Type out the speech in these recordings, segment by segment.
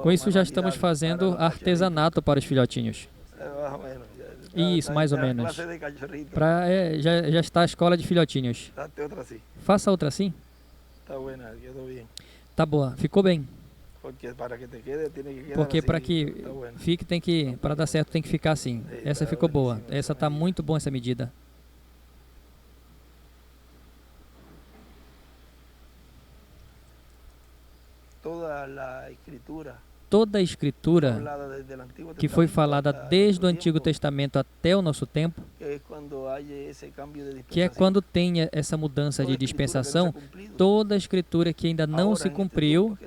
Com isso já estamos fazendo artesanato para os filhotinhos. Isso, mais ou menos. Já está a escola de filhotinhos. Faça outra assim. Tá boa, ficou bem. Porque para que fique, para dar certo, tem que ficar assim. Essa ficou boa. Essa tá muito boa, essa medida. Toda a escritura que foi falada desde o Antigo Testamento até o nosso tempo, que é quando tem essa mudança de dispensação, toda a escritura que ainda não se cumpriu,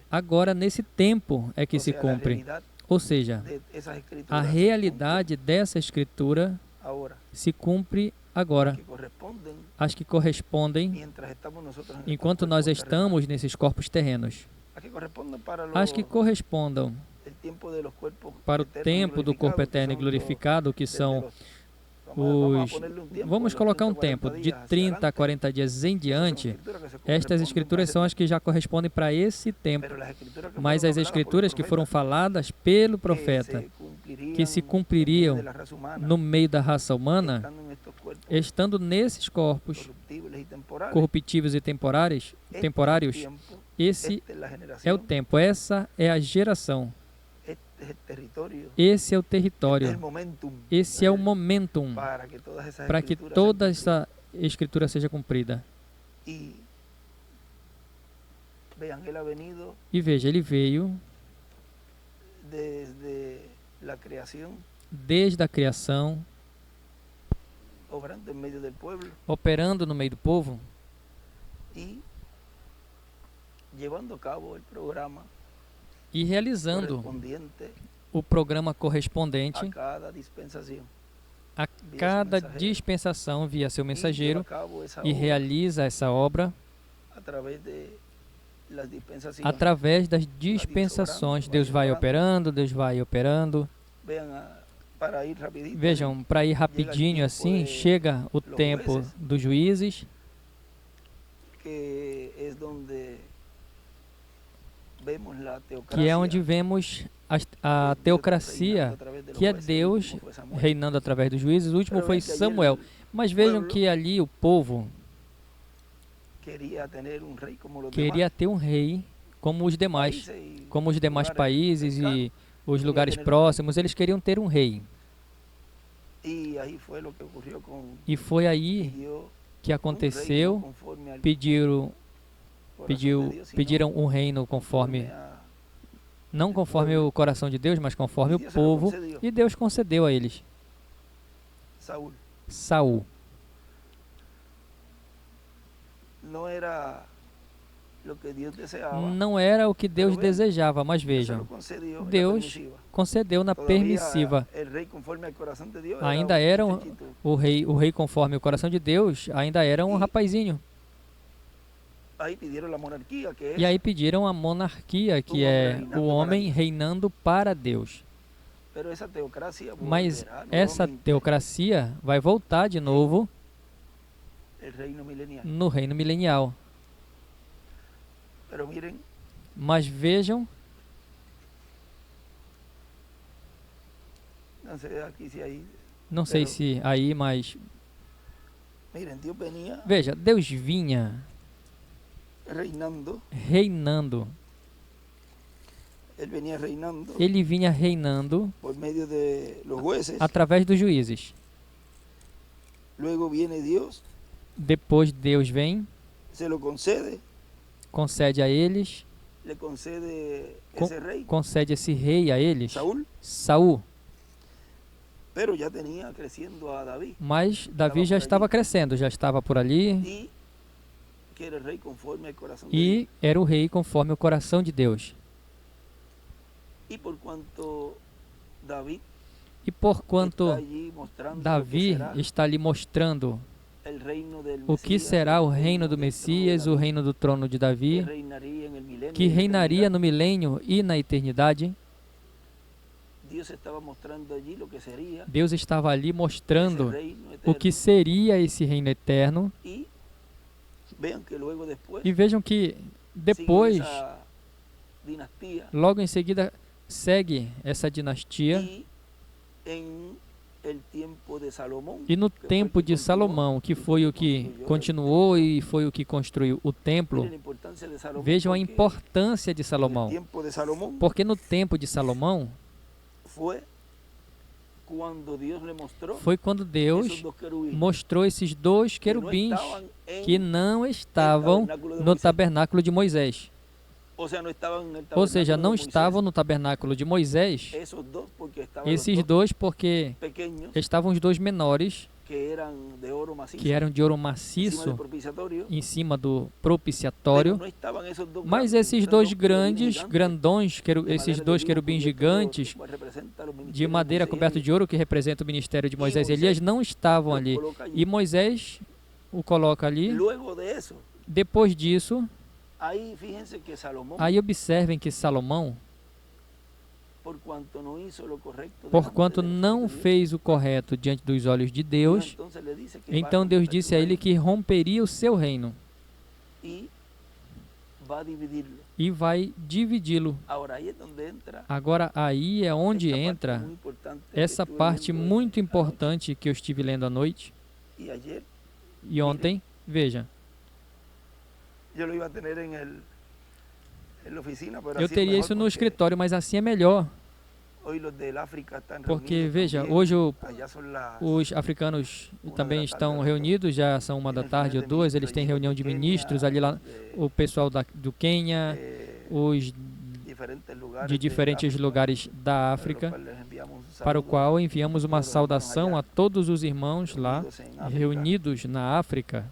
agora nesse tempo é que se cumpre. Ou seja, a realidade dessa escritura se cumpre agora. As que correspondem enquanto nós estamos nesses corpos terrenos. As que correspondam para o tempo do corpo eterno e glorificado, que são os... Vamos colocar um tempo, de 30 a 40 dias em diante. Estas escrituras são as que já correspondem para esse tempo. Mas as escrituras que foram faladas pelo profeta, que se cumpririam no meio da raça humana, estando nesses corpos corruptíveis e temporários, esse é o tempo, essa é a geração, esse é o território, esse é o momentum para que toda essa escritura seja cumprida. E veja, ele veio desde a criação, operando no meio do povo, e realizando o programa correspondente a cada dispensação via seu mensageiro, e realiza essa obra através das dispensações. Deus vai operando, Deus vai operando. Vejam, para ir rapidinho assim, chega o tempo dos juízes, que é onde vemos a teocracia, que é Deus reinando através dos juízes. O último foi Samuel. Mas vejam que ali o povo queria ter um rei como os demais países e os lugares próximos. Eles queriam ter um rei. E foi aí que aconteceu, pediram um reino conforme, não conforme o coração de Deus, mas conforme o povo, e Deus concedeu a eles Saul. Não era o que Deus desejava, mas vejam, Deus concedeu na permissiva. Ainda era o rei conforme o coração de Deus, ainda era um rapazinho. E aí pediram a monarquia, que é o homem reinando para Deus. Mas essa teocracia vai voltar de novo no reino milenial. Mas vejam, não sei se aí, mas veja, Deus vinha reinando. Ele vinha reinando através dos juízes. Depois Deus vem, concede a eles, concede esse rei a eles, Saul. Mas Davi já estava crescendo, já estava por ali, e era o rei conforme o coração de Deus. E por quanto Davi está ali mostrando o que será o reino do Messias, o reino do trono de Davi, que reinaria no milênio e na eternidade, Deus estava ali mostrando o que seria esse reino eterno. E vejam que depois Logo em seguida, segue essa dinastia. E no tempo de Salomão, que foi o que continuou e foi o que construiu o templo, vejam a importância de Salomão. Porque no tempo de Salomão, foi quando Deus mostrou esses dois querubins que não estavam no tabernáculo de Moisés. Ou seja, não estavam no tabernáculo de Moisés, esses dois porque estavam os dois menores, que eram de ouro maciço, em cima do propiciatório, mas esses dois grandões, esses dois querubins gigantes, de madeira coberta de ouro, que representa o ministério de Moisés e Elias, não estavam ali. E Moisés o coloca ali. Depois disso, aí observem que Salomão, porquanto não fez o correto diante dos olhos de Deus, então Deus disse a ele que romperia o seu reino e vai dividi-lo. Agora aí é onde entra essa parte muito importante que eu estive lendo à noite e ontem. Veja, eu teria isso no escritório, mas assim é melhor. Porque, veja, hoje os africanos também estão reunidos, já são 1h ou 2, eles têm reunião de ministros, ali lá o pessoal do Quênia, os de diferentes lugares da África, para o qual enviamos uma saudação a todos os irmãos lá, reunidos na África.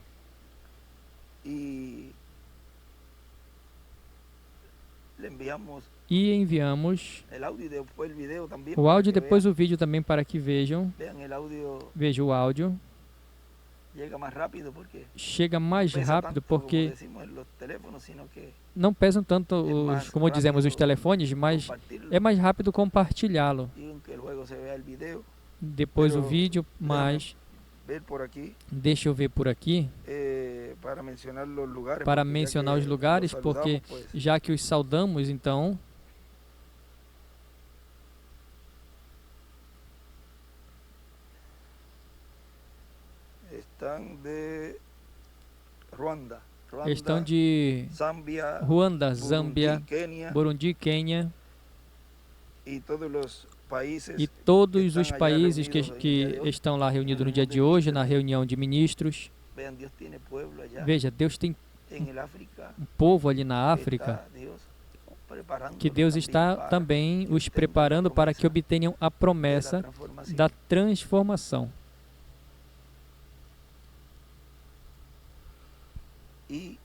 E enviamos o áudio e depois o vídeo também para que vejam. Veja o áudio. Chega mais rápido porque não pesam tanto, como dizemos, os telefones, mas é mais rápido compartilhá-lo. Depois o vídeo, mas deixa eu ver por aqui, para mencionar os lugares, porque já que os saudamos, então... Estão de Ruanda, Zâmbia, Burundi, Quênia e todos os países que estão lá reunidos no dia de hoje, na reunião de ministros. Veja, Deus tem um povo ali na África, que Deus está também os preparando para que obtenham a promessa da transformação. E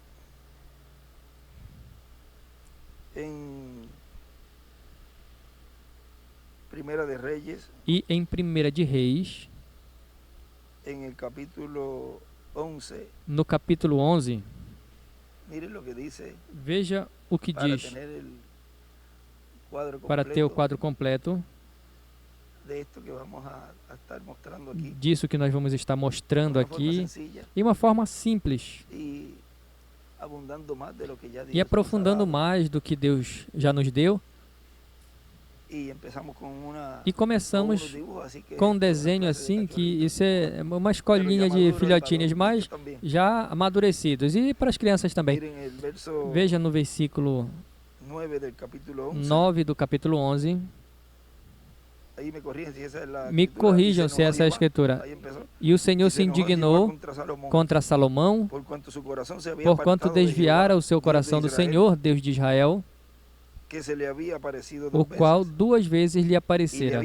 em Primeira de Reis, no capítulo 11, veja o que diz, para ter o quadro completo disso que nós vamos estar mostrando aqui, de uma forma simples e aprofundando mais do que Deus já nos deu. E começamos com um desenho assim, que isso é uma escolinha de filhotinhos, mas já amadurecidos, e para as crianças também. Veja no versículo 9 do capítulo 11. Me corrijam se essa é a escritura. E o Senhor se indignou contra Salomão, porquanto desviara o seu coração do Senhor, Deus de Israel, o qual 2 vezes lhe aparecera.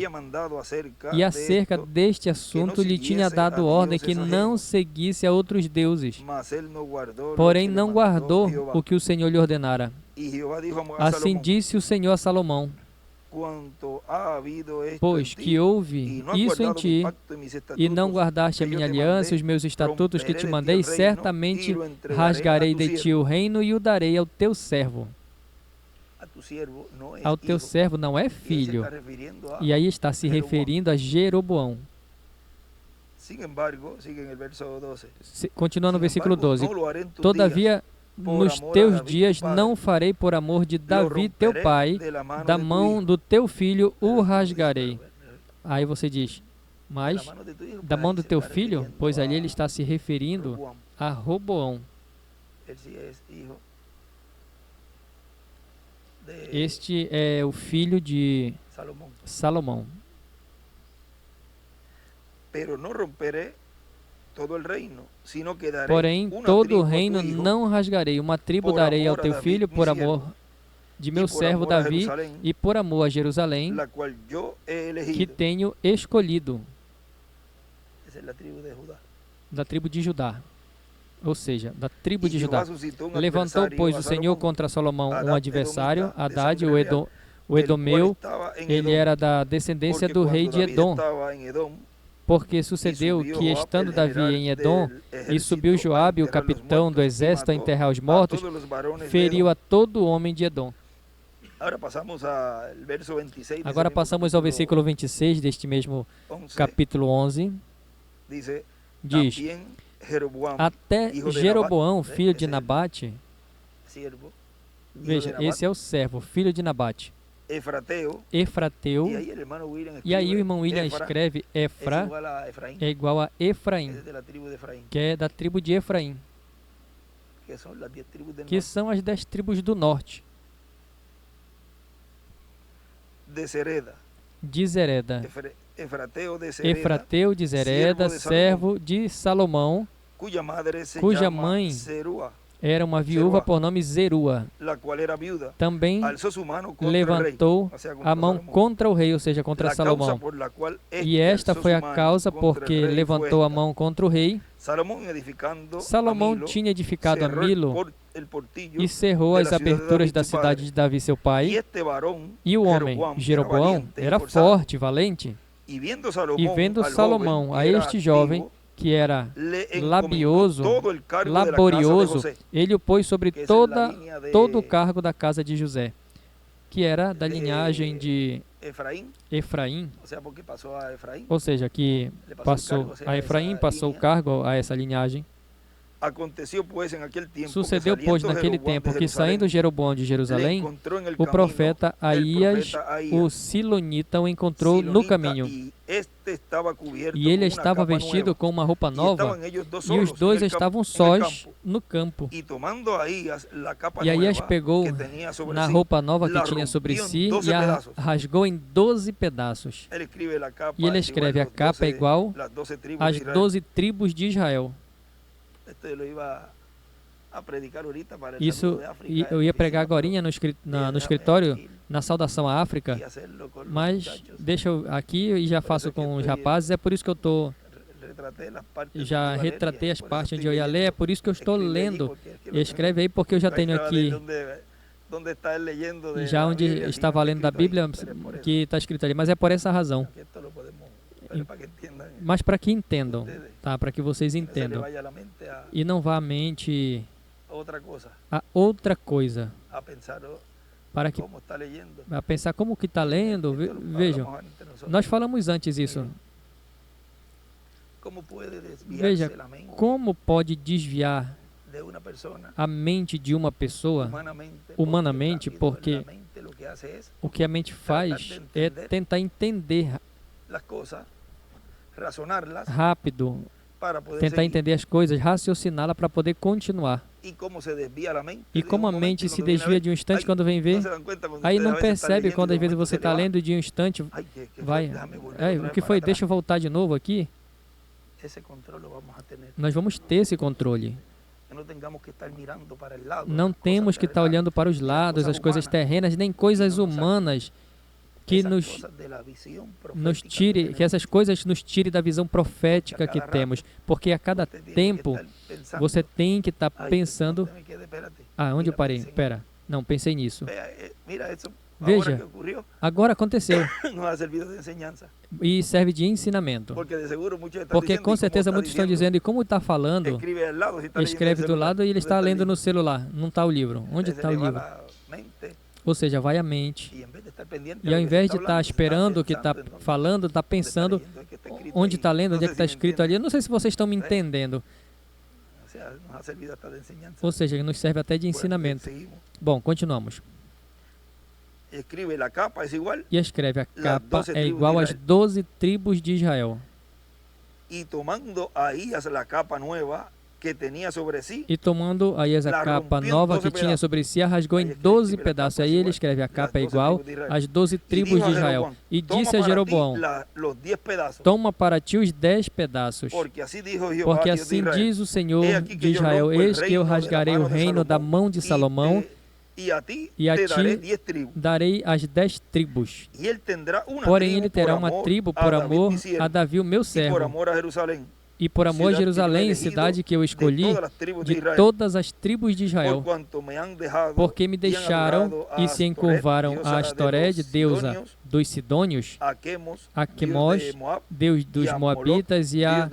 E acerca deste assunto lhe tinha dado ordem que não seguisse a outros deuses. Porém não guardou o que o Senhor lhe ordenara. Assim disse o Senhor a Salomão: pois que houve isso em ti, e não guardaste a minha aliança e os meus estatutos que te mandei, certamente rasgarei de ti o reino e o darei ao teu servo. Ao teu servo não é filho. E aí está se referindo a Jeroboão. Continua no versículo 12. Todavia, nos teus dias não farei por amor de Davi, teu pai, da mão do teu filho o rasgarei. Aí você diz, mas da mão do teu filho? Pois ali ele está se referindo a Roboão. Este é o filho de Salomão. Porém, todo o reino não rasgarei. Uma tribo darei ao teu filho por amor de meu servo Davi e por amor a Jerusalém, que tenho escolhido. Da tribo de Judá. Ou seja, da tribo de Judá. Levantou, pois, o Senhor contra Salomão um adversário, Haddad, o Edomeu. Ele era da descendência do rei de Edom. Porque sucedeu que, estando Davi em Edom, e subiu Joabe, o capitão do exército, a enterrar os mortos, feriu a todo homem de Edom. Agora passamos ao versículo 26 deste mesmo capítulo 11. Diz: até Jeroboão, filho de Nabate, veja, esse é o servo, filho de Nabate, Efrateu, e aí o irmão William escreve Efra é igual a Efraim, que é da tribo de Efraim, que são as 10 tribos do norte. De Zereda, Efrateu de Zereda, servo de Salomão, cuja mãe era uma viúva por nome Zerua. Também levantou a mão contra o rei, ou seja, contra Salomão. E esta foi a causa porque levantou a mão contra o rei. Salomão tinha edificado a Milo e cerrou as aberturas da cidade de Davi, seu pai. E o homem, Jeroboão, era forte, valente. E vendo Salomão a este jovem, que era laborioso, ele o pôs sobre todo o cargo da casa de José, que era da linhagem de Efraim, ou seja, que passou a Efraim, passou o cargo a essa linhagem. Sucedeu, pois, naquele tempo que, saindo Jeroboão de Jerusalém, o profeta Aías, o Silonita, o encontrou no caminho. E ele estava vestido com uma roupa nova, e os dois estavam sós no campo. E Aías pegou na roupa nova que tinha sobre si e a rasgou em 12 pedaços. E ele escreve: a capa é igual às 12 tribos de Israel. Isso eu ia pregar agorinha no escritório, na saudação à África, mas deixa eu aqui e já faço com os rapazes. É por isso que eu estou, já retratei as partes onde eu ia ler, é por isso que eu estou lendo. Escreve aí, porque eu já tenho aqui, já onde estava lendo da Bíblia, que está escrito ali, mas é por essa razão. Mas para que entendam, tá? Para que vocês entendam. E não vá à mente a outra coisa. Para que, a pensar como que está lendo. Vejam, nós falamos antes isso. Veja, como pode desviar a mente de uma pessoa humanamente, porque o que a mente faz é tentar entender rápido, tentar entender as coisas, raciociná-la para poder continuar. E como a mente se desvia de um instante quando vem ver, aí não percebe quando às vezes você está lendo de um instante, vai, o que foi? Deixa eu voltar de novo aqui. Nós vamos ter esse controle. Não temos que estar olhando para os lados, as coisas terrenas, nem coisas humanas, que nos tire, que essas coisas nos tire da visão profética que temos, porque a cada tempo você tem que estar pensando. Onde eu parei? Espera, não, pensei nisso. Veja, agora aconteceu e serve de ensinamento, porque com certeza muitos estão dizendo: e como está falando? Escreve do lado e ele está lendo no celular, não está o livro. Onde está o livro? Ou seja, vai a mente. E ao invés de estar esperando o que está falando, está pensando onde está lendo, onde é que está escrito ali. Eu não sei se vocês estão me entendendo. Ou seja, nos serve até de ensinamento. Bom, continuamos. E escreve, a capa é igual às 12 tribos de Israel. E tomando Ahías a capa nova que tinha sobre si, e tomando Ahías a capa nova que tinha sobre si, a rasgou em 12 pedaços. Aí ele escreve, a capa é igual às 12 tribos de Israel. E disse a Jeroboão, toma para ti os 10 pedaços, porque assim diz o Senhor de Israel, eis que eu rasgarei o reino da mão de Salomão, e a ti darei as 10 tribos. Porém ele terá uma tribo por amor a Davi, o meu servo, e por amor a Jerusalém, cidade que eu escolhi, de todas as tribos de Israel, porque me deixaram e se encurvaram a Astored, deusa dos Sidônios, a Quemos, deus dos Moabitas, e a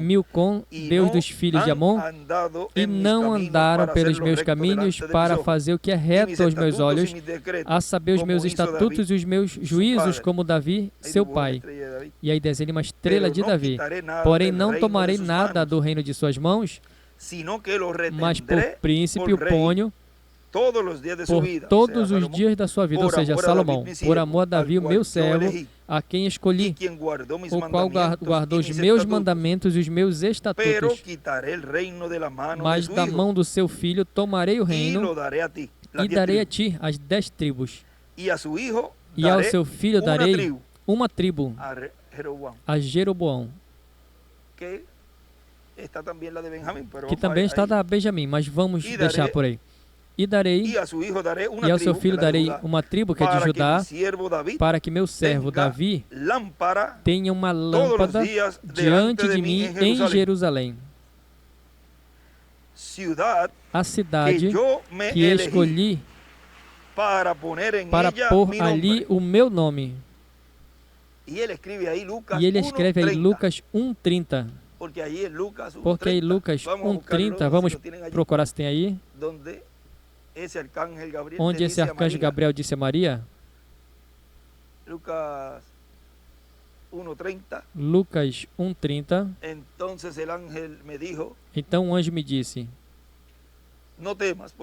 Milcom, deus dos filhos de Amon, e não andaram pelos meus caminhos para fazer o que é reto aos meus olhos, a saber os meus estatutos e os meus juízos, como Davi, seu pai. E aí desenha uma estrela de Davi. Porém não tomarei nada do reino de suas mãos, mas por príncipe o ponho por todos os dias da sua vida, ou seja, Salomão, por amor a Davi, o meu servo, a quem escolhi, o qual guardou os meus mandamentos e os meus estatutos. Mas da mão do seu filho tomarei o reino e darei a ti as 10 tribos. E ao seu filho darei uma tribo, a Jeroboão, que também está da Benjamim, mas vamos deixar por aí. E ao seu filho darei uma tribo, que é de Judá, para que meu servo Davi tenha uma lâmpada diante de mim em Jerusalém, a cidade que escolhi para pôr ali o meu nome. E ele escreve aí Lucas 1:30. Porque aí Lucas 1:30, vamos procurar se tem aí, onde esse arcanjo Gabriel disse a Maria. Lucas 1:30. Então o anjo me disse, não temas,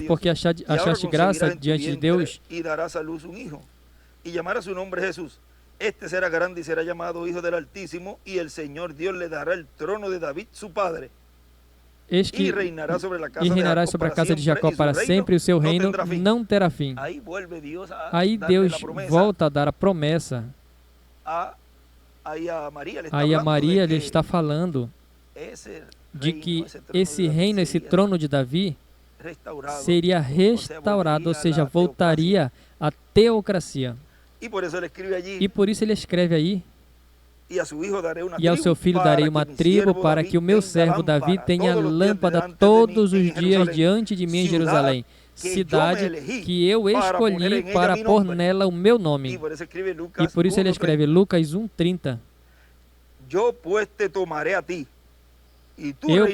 porque achaste graça diante de Deus, e darás a luz hijo, e llamarás su nombre Jesús. Este será grande y será llamado Hijo del Altísimo, y el Señor Dios le dará el trono de David, su padre. E reinará sobre a casa de Jacó para sempre, e o seu reino não terá fim. Aí Deus volta a dar a promessa. Aí a Maria lhe está falando de que esse reino, esse trono de Davi, seria restaurado, ou seja, voltaria à teocracia. E por isso ele escreve aí, e ao seu filho darei uma tribo, para que o meu servo Davi tenha lâmpada todos os dias diante de mim em Jerusalém, cidade que eu escolhi para pôr nela o meu nome. E por isso ele escreve Lucas 1:30. Eu,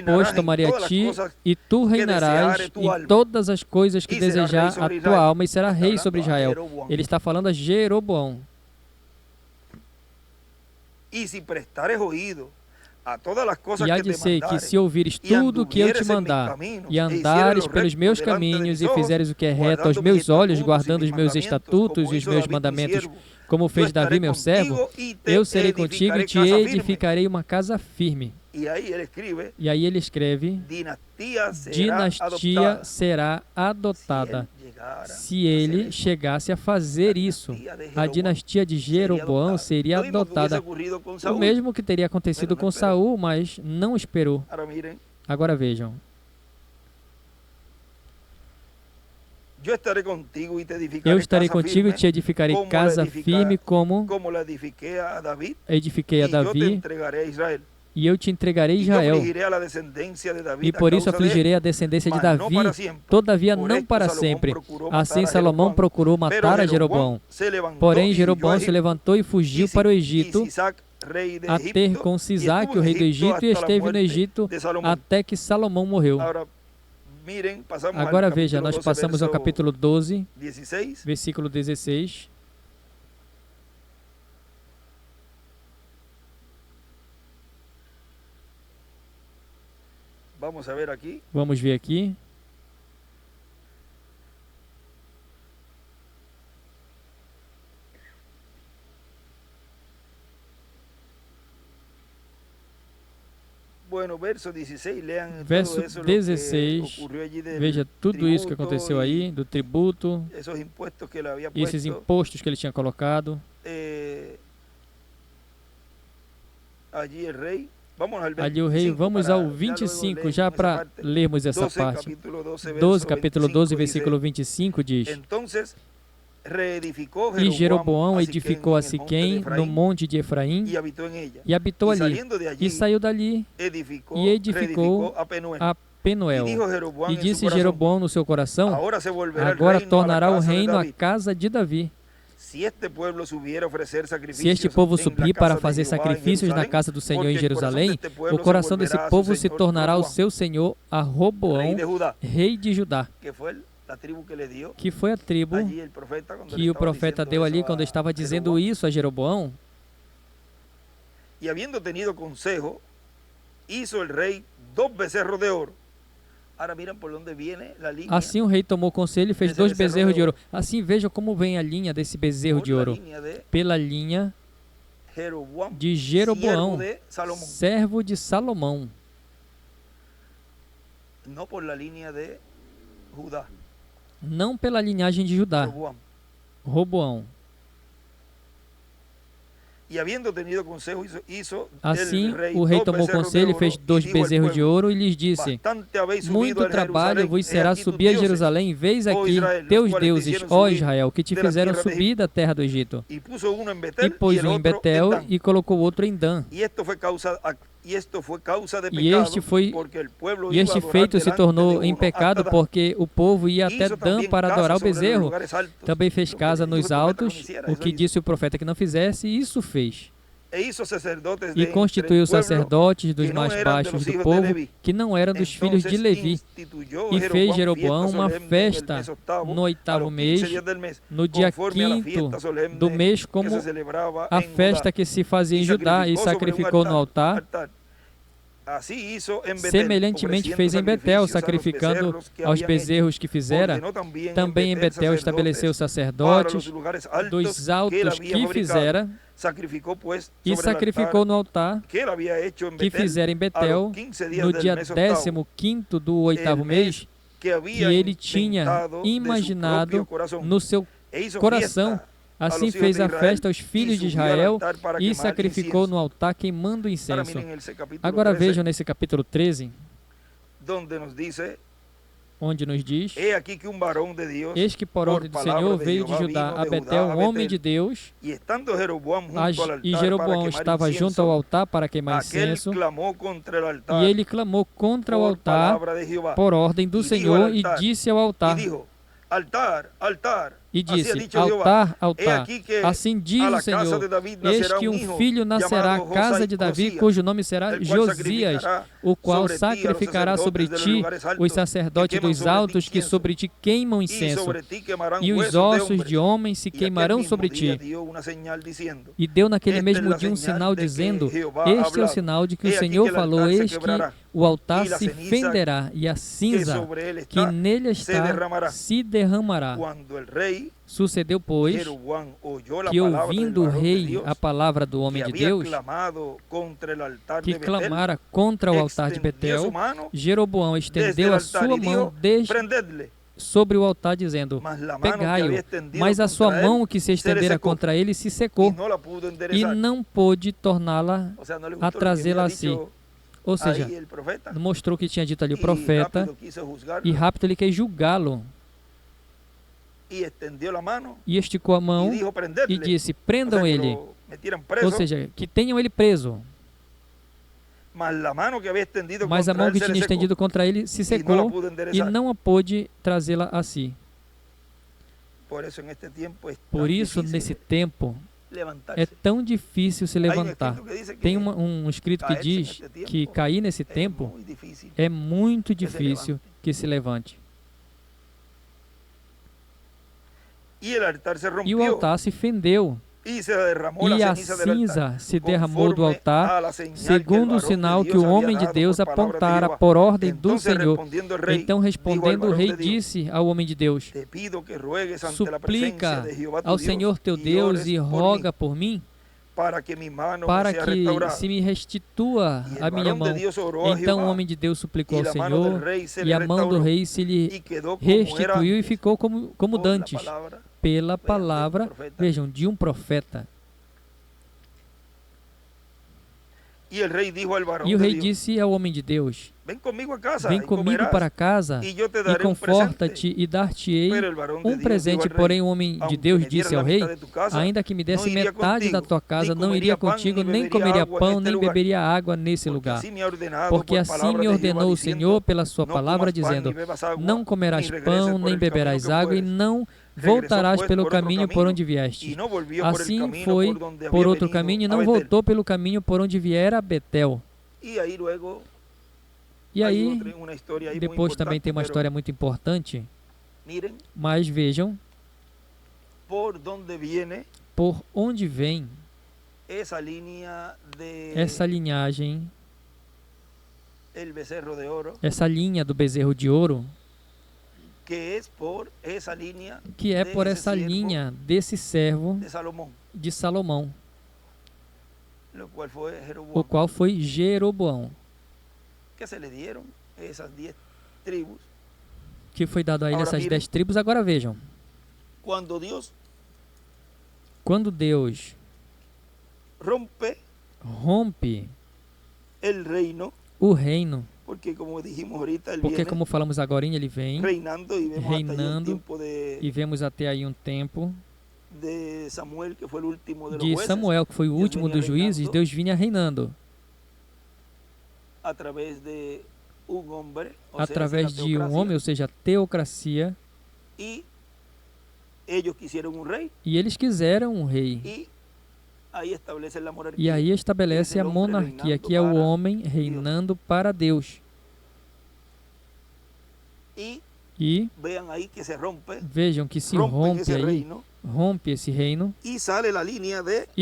pois, tomarei a ti, e tu reinarás em todas as coisas que desejar a tua alma, e será rei sobre Israel. Ele está falando a Jeroboão. E há de ser que, se ouvires tudo o que eu te mandar, e andares pelos meus caminhos, e fizeres o que é reto aos meus olhos, guardando os meus estatutos e os meus mandamentos, como fez Davi, meu servo, eu serei contigo e te edificarei uma casa firme. E aí ele escreve, dinastia será adotada. Se ele chegasse a fazer isso, a dinastia de Jeroboão seria adotada. O mesmo que teria acontecido com Saul, mas não esperou. Agora vejam. Eu estarei contigo e te edificarei casa firme, como edifiquei a Davi, e eu te entregarei Israel. E por isso afligirei a descendência de Davi, todavia não para sempre. Assim Salomão procurou matar a Jeroboão. Porém Jeroboão se levantou e fugiu para o Egito, a ter com Sisaque, o rei do Egito, e esteve no Egito até que Salomão morreu. Agora veja, nós passamos ao capítulo 12, versículo 16. Vamos a ver aqui. Vamos ver aqui. Bueno, verso 16, lean Verso todo eso 16, lo que ocurrió allí del veja tudo isso que tributo aconteceu y aí, do tributo, esos impuestos que le había e esses puesto. impostos que ele tinha colocado. Allí el rey. Vamos al Ali o rei, 25 vamos para ao ya luego 25 leemos já esa para parte. lermos essa 12, parte. capítulo 12, 12, verso capítulo 12, 25 versículo dice, 25 diz: Entonces reedificó E Jeroboão a edificou a Siquém Siquém no monte de Efraim y habitó en ella. e habitou Y ali. saliendo de allí, E saiu dali edificó, e edificou reedificó a Penuel. a Penuel. Y dijo Jeroboam E en su disse corazón, Jeroboão no seu coração: ahora se volverá el Agora reino tornará a la o casa de reino à David. casa de Davi. Se este pueblo subiera a ofrecer Se sacrificios este povo en la subir casa para de fazer Jehová en sacrifícios na Jerusalém, casa do Senhor porque em el corazón de Jerusalém, este pueblo o coração se desse volverá a su povo se señor tornará ao Roboam, seu senhor, a rei Roboão, de Judá, rei de Judá, que fue la tribu que le dio que foi a tribo allí el profeta cuando le que o estaba profeta diciendo deu ali eso quando a estava dizendo Jeroboam. isso a Jeroboão. Y habiendo tenido consejo, hizo el rey 2 becerros de oro. Ahora miren por dónde viene la línea. Assim o rei tomou conselho e fez Esse 2 bezerro bezerros de de ouro. Assim vejam como vem a linha desse bezerro por de la ouro. línea de Pela linha Jeroboam, de Jeroboão, siervo de Salomón. servo de Salomão. No por la línea de Judá, Não pela linhagem de Judá, Roboam. Roboão. Y habiendo tenido consejo, hizo Assim el rey o rei 2 tomou becerros de conselho e oro, fez y 2 dijo al bezerros de pueblo, ouro e lhes disse: bastante habéis subido Muito a trabalho Jerusalém, vos he será aquí tus subir a dioses, Jerusalém, vez ó aqui Israel, teus os quais te deuses, hicieron ó subir Israel, que te de la fizeram tierra de subir da terra do Egito. y puso uno en E Betel y pôs el um em otro en Betel Dan. e colocou outro em Dan. Y esto fue causa de E pecado, este foi porque el pueblo E iba a este adorar feito se delante tornou de em uno pecado hasta Dan. porque o povo ia até Hizo Dan también para casa adorar o sobre los bezerro. lugares altos, Também fez lo que casa dijo el nos profeta que no altos, hiciera, o eso que hizo. disse o profeta que não fizesse, e isso fez. E hizo sacerdotes de E entre constituiu el pueblo sacerdotes dos que no mais eran de baixos los do hijos de povo, Leví. que não eram dos filhos de Entonces Levi. instituyó E fez Jeroboão fiesta uma solemne en el festa mes octavo, no a oitavo los 15 mês, días del mes, no dia conforme a la 5º fiesta solemne do mês, que como se celebraba a en festa Judá, que se fazia em y Judá, e sacrificou no altar. Así hizo en Betel, Semelhantemente fez em Betel, sacrificando aos bezerros que fizera. Também em Betel estabeleceu sacerdotes dos altos que fizera e sacrificou no altar que fizera em Betel no dia 15º do oitavo mês, que ele tinha imaginado no seu coração. Assim fez a festa aos filhos de Israel e sacrificou no altar queimando incenso. Agora vejam nesse capítulo 13, onde nos diz: Eis que por ordem do Senhor veio de Judá a Betel um homem de Deus, e Jeroboão estava junto ao altar para queimar incenso, e ele clamou contra o altar por ordem do Senhor e disse ao altar, e disse: Altar, altar, assim diz o Senhor, eis que um filho nascerá à casa de Davi, cujo nome será Josias, o qual sacrificará sobre ti os sacerdotes dos altos que sobre ti queimam incenso, e os ossos de homens se queimarão sobre ti. E deu naquele mesmo dia um sinal dizendo: Este é o sinal de que o Senhor falou, eis que o altar se fenderá, e a cinza que nele está se derramará. Sucedeu, pois, que ouvindo o rei a palavra do homem de Deus, que clamara contra o altar de Betel, Jeroboão estendeu a sua mão sobre o altar, dizendo: Pegai-o. Mas a sua mão que se estendera contra ele se secou, e não pôde torná-la a trazê-la a si. Ou seja, mostrou que tinha dito ali o profeta, e rápido ele quis julgá-lo. E esticou a mão e disse: Prendam ele. Ou seja, que tenham ele preso. Mas a mão que tinha estendido contra ele se secou e não a pôde trazê-la a si. Por isso, nesse tempo, é tão difícil se levantar. Tem um escrito que diz que cair nesse tempo é muito difícil que se levante. E o altar se fendeu. E a cinza se derramou do altar, segundo o sinal que o homem de Deus apontara por ordem do Senhor. Então, respondendo o rei, disse ao homem de Deus: suplica ao Senhor teu Deus e roga por mim, para que se me restitua a minha mão. Então o homem de Deus suplicou ao Senhor, e a mão do rei se lhe restituiu e ficou como dantes, pela palavra, vejam, de um profeta. E o rei disse ao homem de Deus: vem comigo para casa e conforta-te e dar-te-ei um presente. Porém o homem de Deus disse ao rei: ainda que me desse metade da tua casa, não iria contigo, nem comeria pão, nem beberia água nesse lugar. Porque assim me ordenou o Senhor pela sua palavra, dizendo: não comerás pão, nem beberás água, e não voltarás pelo caminho por onde vieste. Assim foi por outro caminho e não voltou pelo caminho por onde viera a Betel. E aí, depois também tem uma história muito importante. Mas vejam por onde vem essa linhagem, essa linha do bezerro de ouro, que é por essa linha desse servo de Salomão, o qual foi Jeroboão, que foi dado a ele essas 10 tribos. Agora vejam, quando Deus rompe o reino, porque como falamos agora, ele vem reinando, e vemos até aí um tempo de Samuel, que foi o último dos juízes. Deus vinha reinando através de um homem, ou seja, a teocracia, e eles quiseram um rei. E aí estabelece a monarquia, que é o homem reinando para Deus. E vejam que se rompe aí, rompe esse reino, e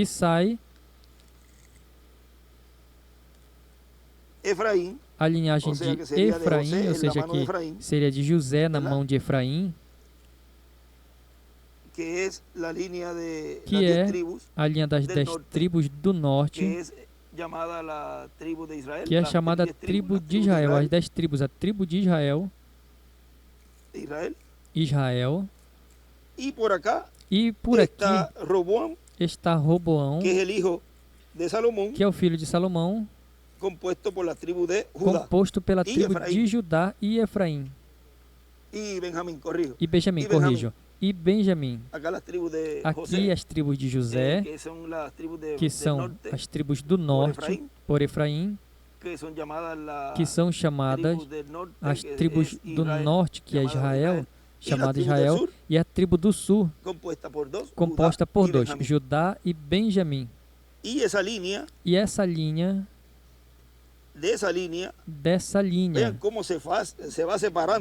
sai a linhagem de Efraim, ou seja, que seria de José na mão de Efraim, que é a linha das 10 tribos do norte, que é chamada tribo de Israel, as 10 tribos, a tribo de Israel, e por aqui está Roboão, que é o filho de Salomão, composto pela tribo de Judá e Efraim. E Benjamim, corrijo. E Benjamim. Aqui as tribos de José, que são as tribos do norte, por Efraim, que são chamadas as tribos do norte, que é Israel, chamada Israel, e a tribo do sul, composta por 2, Judá e Benjamim. E essa linha, dessa linha,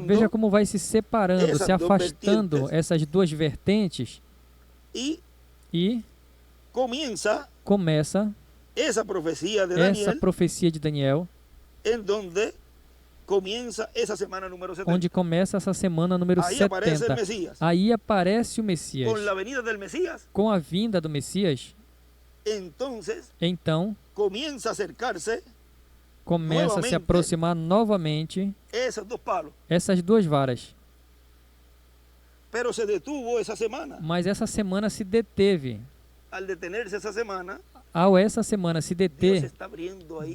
veja como vai se separando, se afastando essas duas vertentes, e começa essa profecia de Daniel, onde começa essa semana número 70. Aí aparece o Messias. Com a vinda do Messias, então começa a se aproximar novamente essas duas varas. Mas essa semana se deteve. Ao essa semana se deter,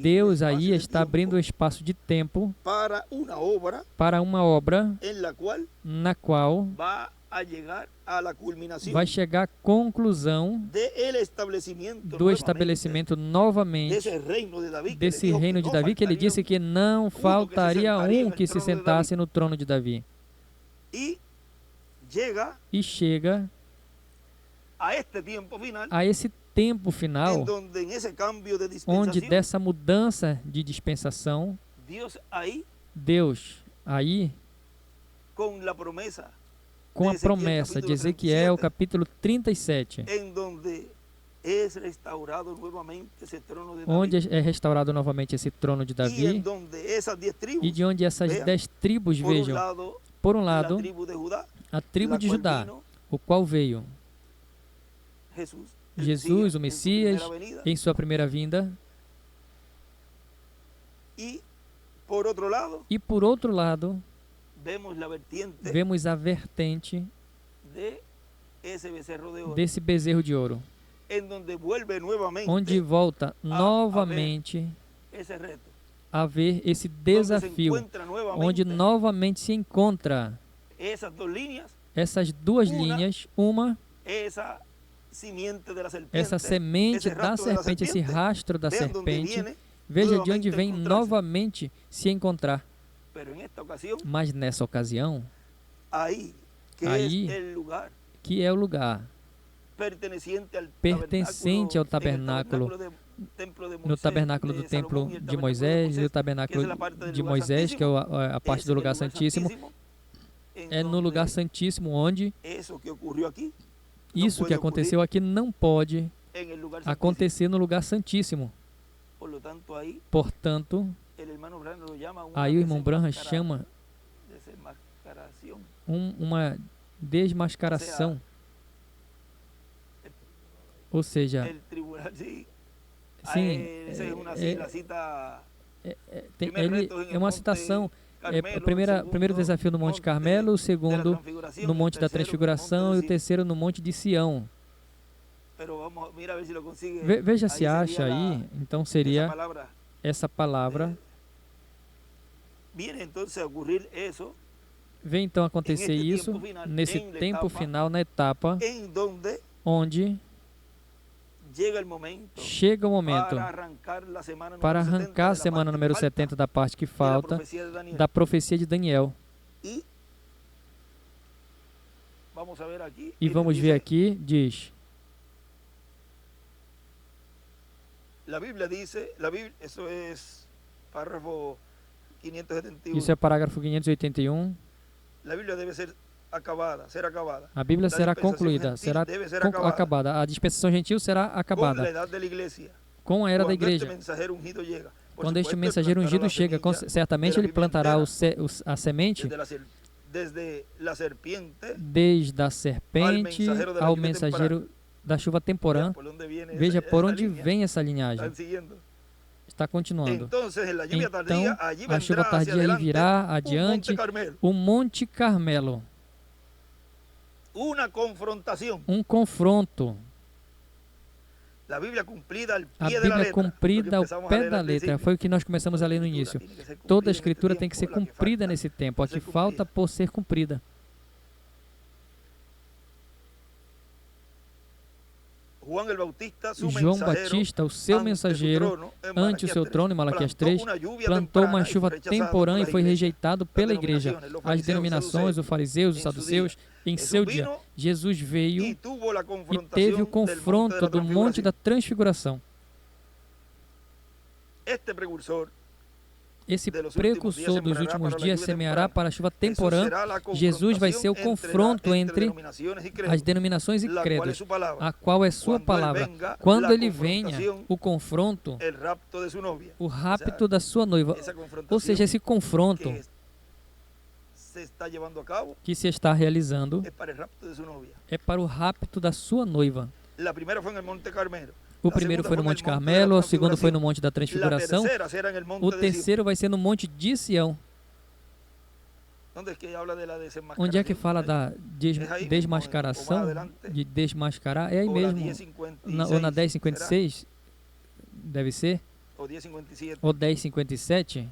Deus aí está abrindo um espaço de tempo para uma obra na qual vai chegar à conclusão do estabelecimento novamente desse reino de Davi, que ele disse que não faltaria um que se sentasse no trono de Davi. E chega a esse tempo final, onde dessa mudança de dispensação, Deus aí, com a promessa de Ezequiel, capítulo 37, es restaurado nuevamente ese trono de onde David. é restaurado novamente esse trono de Y Davi, en donde esas 10 e tribus, de onde essas vean, 10 tribos por un vejam, lado, por um la lado, tribu de Judá, a tribo la de cual Judá, vino o qual veio Jesús, el Jesus, o Mesías, Messias, en su primera venida. em sua primeira vinda, Y por otro lado, e por outro lado, vemos la vertiente vemos a vertente de ese becerro de oro, desse bezerro de ouro, en donde vuelve nuevamente onde volta novamente ese reto, a ver esse donde se desafio, encuentra nuevamente onde novamente se encontra esas dos líneas, essas duas Uma, linhas, uma, essa simiente de la serpiente, essa semente esse da rastro de la serpente, esse rastro da vean donde serpente, viene veja de onde nuevamente vem encontrarse. novamente se encontrar. Pero en esta ocasión, Mas nessa ocasião, ahí, que Ahí, es el lugar que é o lugar pertencente ao tabernáculo, no tabernáculo do templo de Moisés e do tabernáculo de Moisés, que é a parte do lugar santíssimo, é no lugar santíssimo onde isso que aconteceu aqui não pode acontecer no lugar santíssimo. Portanto, aí o irmão Branham chama uma desmascaração. Ou seja, sim, é uma citação. O primeiro desafio no Monte Carmelo, o segundo no Monte da Transfiguração e o terceiro no Monte de Sião. Veja se acha aí, então seria essa palavra. Vem então acontecer isso nesse tempo final, na etapa onde chega o momento para arrancar a semana número 70 da parte que falta da profecia de Daniel. E vamos ver aqui, diz: isso é parágrafo 581. A Bíblia será concluída, será acabada. A dispensação gentil será acabada com a era da igreja. Quando este mensageiro ungido chega, certamente ele plantará a semente desde a serpente ao mensageiro da chuva temporã. Veja por onde vem essa linhagem. Está continuando. Então, a chuva tardia aí virá adiante o Monte Carmelo. Um confronto. A Bíblia cumprida ao pé da letra. Foi o que nós começamos a ler no início. Toda a Escritura tem que ser cumprida nesse tempo. A que falta por ser cumprida. João Batista, o seu mensageiro, ante o seu trono, em Malaquias 3, plantou uma chuva temporã e foi rejeitado pela igreja, as denominações, os fariseus, os saduceus. Em seu dia, Jesus veio e teve o confronto do Monte da Transfiguração. Esse precursor dos últimos dias semeará para a chuva temporã. Jesus vai ser o confronto entre as denominações e credos, a qual é sua palavra. Quando ele venha, o confronto, o rapto da sua noiva, ou seja, esse confronto que se está realizando é para o rapto da sua noiva. O primeiro foi no Monte Carmelo, o segundo foi no Monte da Transfiguração, o terceiro vai ser no Monte de Sião. Onde é que fala da desmascaração, de desmascarar? É aí mesmo, ou na 10:56, deve ser, ou 10:57.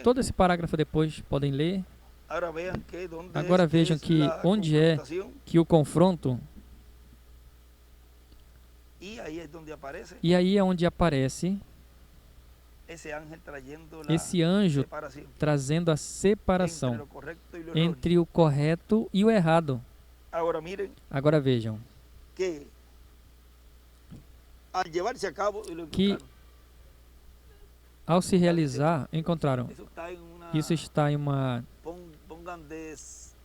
Todo esse parágrafo depois podem ler. Agora vejam que onde é que o confronto, e aí é onde aparece esse anjo trazendo a separação entre o correto e o errado. Agora vejam que ao se realizar, encontraram. Isso está em uma...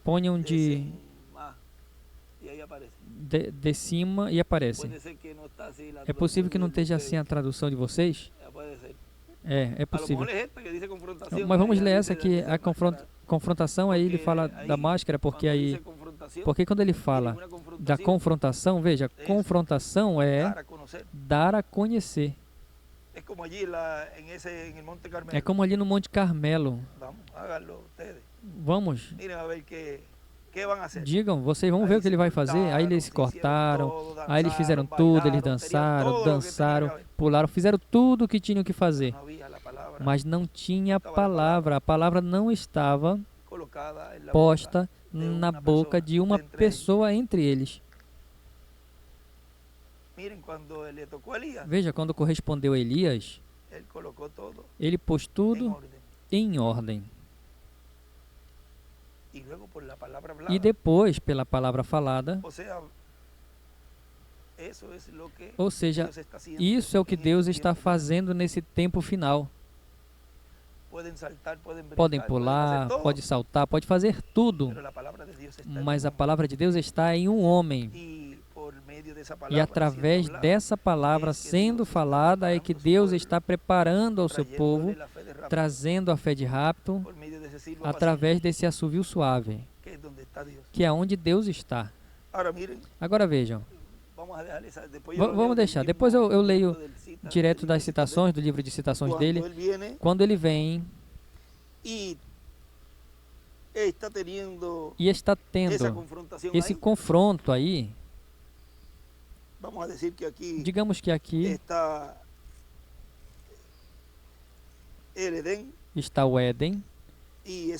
Ponham de cima e aparece. É possível que não esteja assim a tradução de vocês? É possível. Mas vamos ler essa aqui, a confrontação, aí ele fala da máscara, porque quando ele fala da confrontação, veja, confrontação é dar a conhecer. É como ali no Monte Carmelo. Vamos. Digam, vocês vão ver o que ele vai fazer. Aí eles se cortaram, aí eles fizeram tudo, eles dançaram, pularam, fizeram tudo o que tinham que fazer. Mas não tinha palavra, a palavra não estava posta na boca de uma pessoa entre eles. Veja, quando correspondeu a Elias, ele pôs tudo em ordem. E depois, pela palavra falada, ou seja, isso é o que Deus está fazendo nesse tempo final. Podem pular, pode saltar, pode fazer tudo, mas a palavra de Deus está em um homem. E através dessa palavra sendo falada é que Deus está preparando ao seu povo, trazendo a fé de rapto, através desse assovio suave, que é onde Deus está. Agora vejam, vamos deixar, depois eu leio direto das citações, do livro de citações dele, quando ele vem e está tendo esse confronto aí. Digamos que aqui está o Éden, e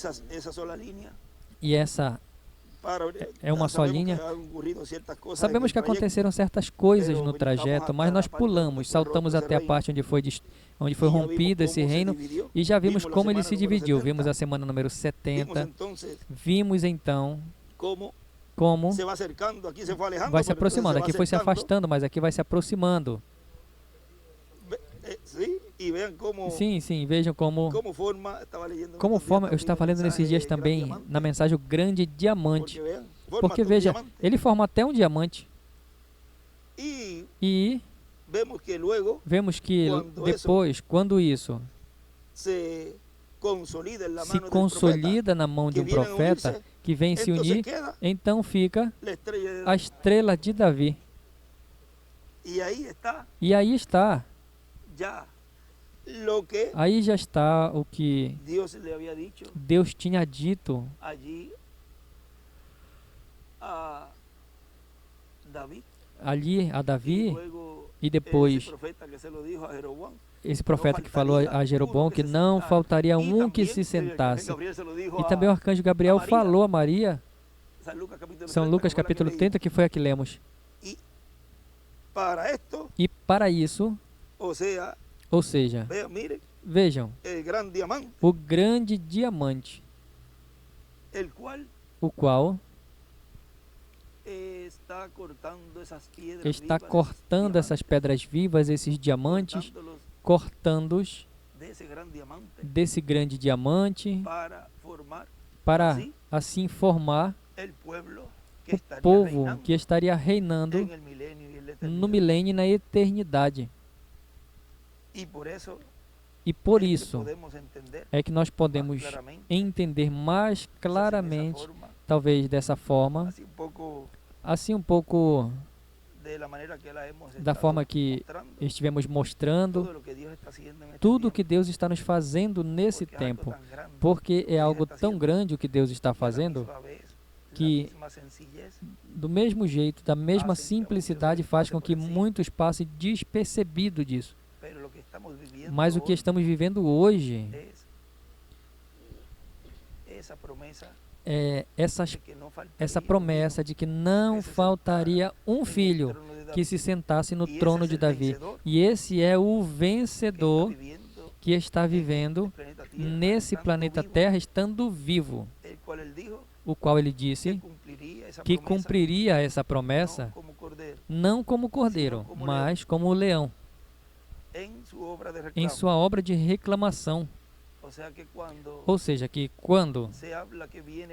essa é uma só linha. Sabemos que aconteceram certas coisas no trajeto, mas nós pulamos, saltamos até a parte onde foi rompido esse reino e já vimos como ele se dividiu. Vimos a semana número 70, vimos então como vai se aproximando. Aqui foi se afastando, mas aqui vai se aproximando. Sim, vejam como forma. Eu estava lendo nesses dias também, na mensagem, o grande diamante. Porque veja, ele forma até um diamante. E vemos que depois, quando isso se consolida na mão de um profeta que vem se unir, então fica a estrela de Davi. E aí está. Aí já está o que Deus tinha dito ali a Davi, e depois esse profeta que falou a Jeroboão que não faltaria um que se sentasse. E também o arcanjo Gabriel falou a Maria, São Lucas capítulo 30, que foi a que lemos. E para isso, ou seja, vejam, o grande diamante, o qual está cortando essas pedras vivas, esses diamantes, cortando-os desse grande diamante, para assim formar o povo que estaria reinando no milênio e na eternidade. E por isso é que nós podemos entender mais claramente, talvez dessa forma, assim um pouco da forma que estivemos mostrando, tudo o que Deus está nos fazendo nesse tempo, porque é algo tão grande o que Deus está fazendo, que do mesmo jeito, da mesma simplicidade, faz com que muitos passem despercebido disso. Mas o que estamos vivendo hoje é essa promessa de que não faltaria um filho que se sentasse no trono de Davi. E esse é o vencedor que está vivendo nesse planeta Terra, estando vivo, o qual ele disse que cumpriria essa promessa não como cordeiro, mas como leão. em sua obra de reclamação. Ou seja, que quando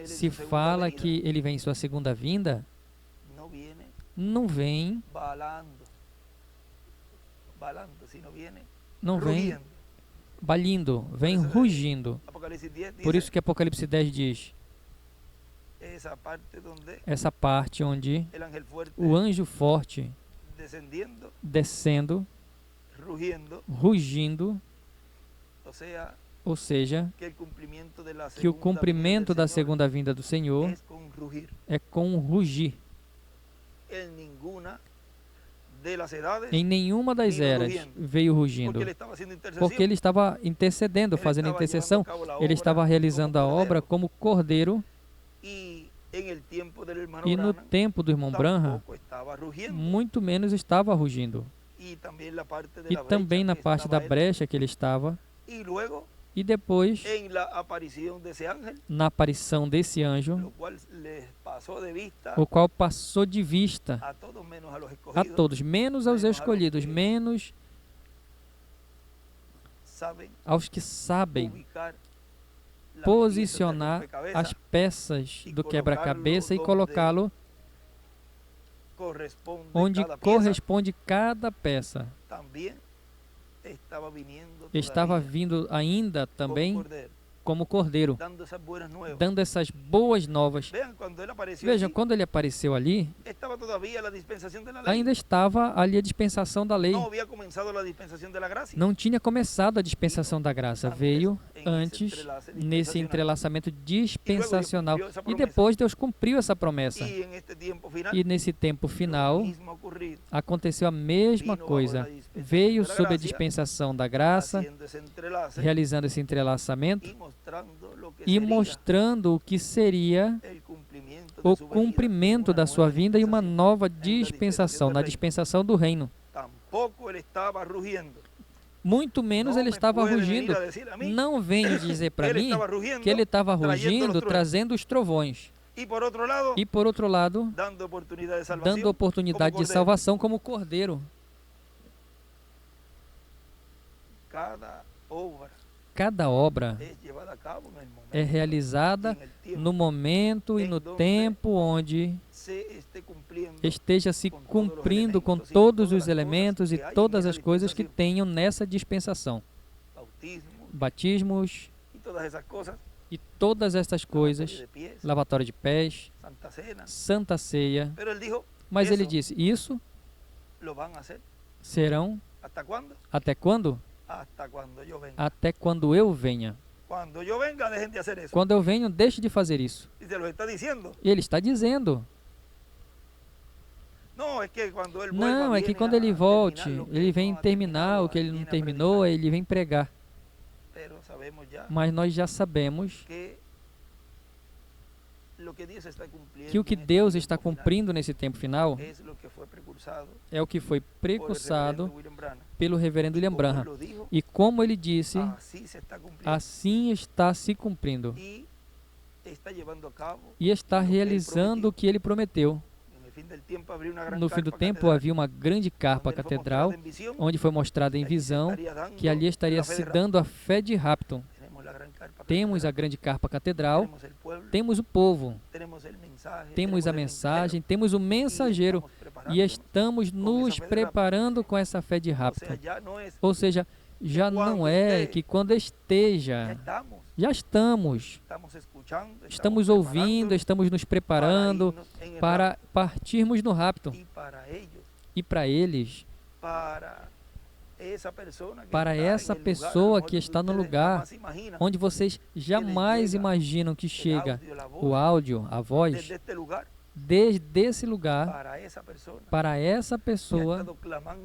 se fala que ele vem em sua segunda vinda, não vem balindo, vem rugindo. Por isso que Apocalipse 10 diz, essa parte onde o anjo forte descendo, rugindo, ou seja, que o cumprimento da segunda vinda do Senhor é com um rugir. Em nenhuma das eras veio rugindo, porque ele estava intercedendo, fazendo intercessão, ele estava realizando a obra como cordeiro, e no tempo do irmão Branham, muito menos estava rugindo. E também na parte da brecha que ele estava, e depois, na aparição desse anjo, o qual passou de vista a todos, menos aos escolhidos, menos aos que sabem posicionar as peças do quebra-cabeça e colocá-lo onde corresponde cada peça. Estava vindo ainda também como cordeiro, dando essas boas novas. Vejam, quando ele apareceu ali, ainda estava ali a dispensação da lei. Não tinha começado a dispensação da graça. Veio antes, nesse entrelaçamento dispensacional. E depois Deus cumpriu essa promessa. E nesse tempo final, aconteceu a mesma coisa. Veio sob a dispensação da graça, realizando esse entrelaçamento e mostrando o que seria o cumprimento da sua vinda e uma nova dispensação, na dispensação do reino. Muito menos ele estava rugindo. Não venha dizer para mim que ele estava rugindo, trazendo os trovões. E por outro lado, dando oportunidade de salvação como cordeiro. Cada obra é realizada no momento e no tempo onde esteja se cumprindo com todos os elementos e todas as coisas que tenham nessa dispensação. Batismos e todas estas coisas, lavatório de pés, Santa Ceia. Mas ele disse, isso serão até quando? Até quando eu venha. Quando eu venho, deixe de fazer isso. Ele está dizendo. Não, é que quando ele volte, ele vem terminar o que ele não terminou, ele vem pregar. Mas nós já sabemos que o que Deus está cumprindo nesse tempo final é o que foi precursado pelo reverendo William Branham. E como ele disse, assim está se cumprindo. E está realizando o que ele prometeu. No fim do tempo havia uma grande carpa catedral, onde foi mostrada em visão que ali estaria se dando a fé de Rapton. Temos a grande carpa catedral, temos o povo, temos a mensagem, temos o mensageiro e estamos nos preparando com essa fé de Rapton. Ou seja, já não é que quando esteja, já estamos ouvindo, estamos nos preparando para partirmos no rapto. E para eles, para essa pessoa que está no lugar onde vocês jamais imaginam que chega o áudio, a voz, desde esse lugar, para essa pessoa